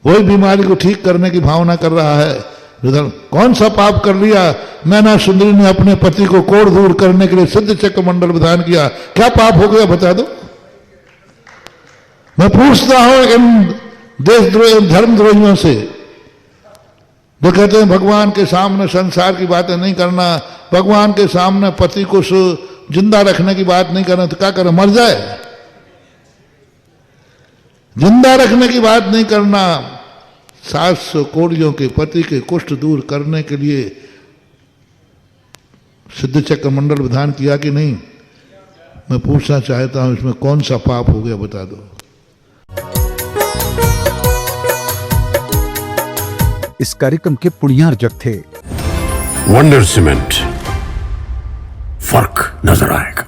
Speaker 3: वही बीमारी को ठीक करने की भावना कर रहा है। कौन सा पाप कर लिया? मैना सुंदरी ने अपने पति को कोढ़ दूर करने के लिए सिद्ध चक्र मंडल विधान किया, क्या पाप हो गया बता दो। मैं पूछता हूं इन देशद्रोही, धर्मद्रोहियों से जो कहते हैं भगवान के सामने संसार की बातें नहीं करना, भगवान के सामने पति को जिंदा रखने की बात नहीं करना, तो क्या करें, मर जाए? जिंदा रखने की बात नहीं करना, 700 कोड़ियों के पति के कुष्ठ दूर करने के लिए सिद्ध चक्र मंडल विधान किया कि नहीं? मैं पूछना चाहता हूं इसमें कौन सा पाप हो गया बता दो।
Speaker 4: इस कार्यक्रम के पुण्यार्जक थे
Speaker 2: वंडर सीमेंट, फर्क नजर आएगा।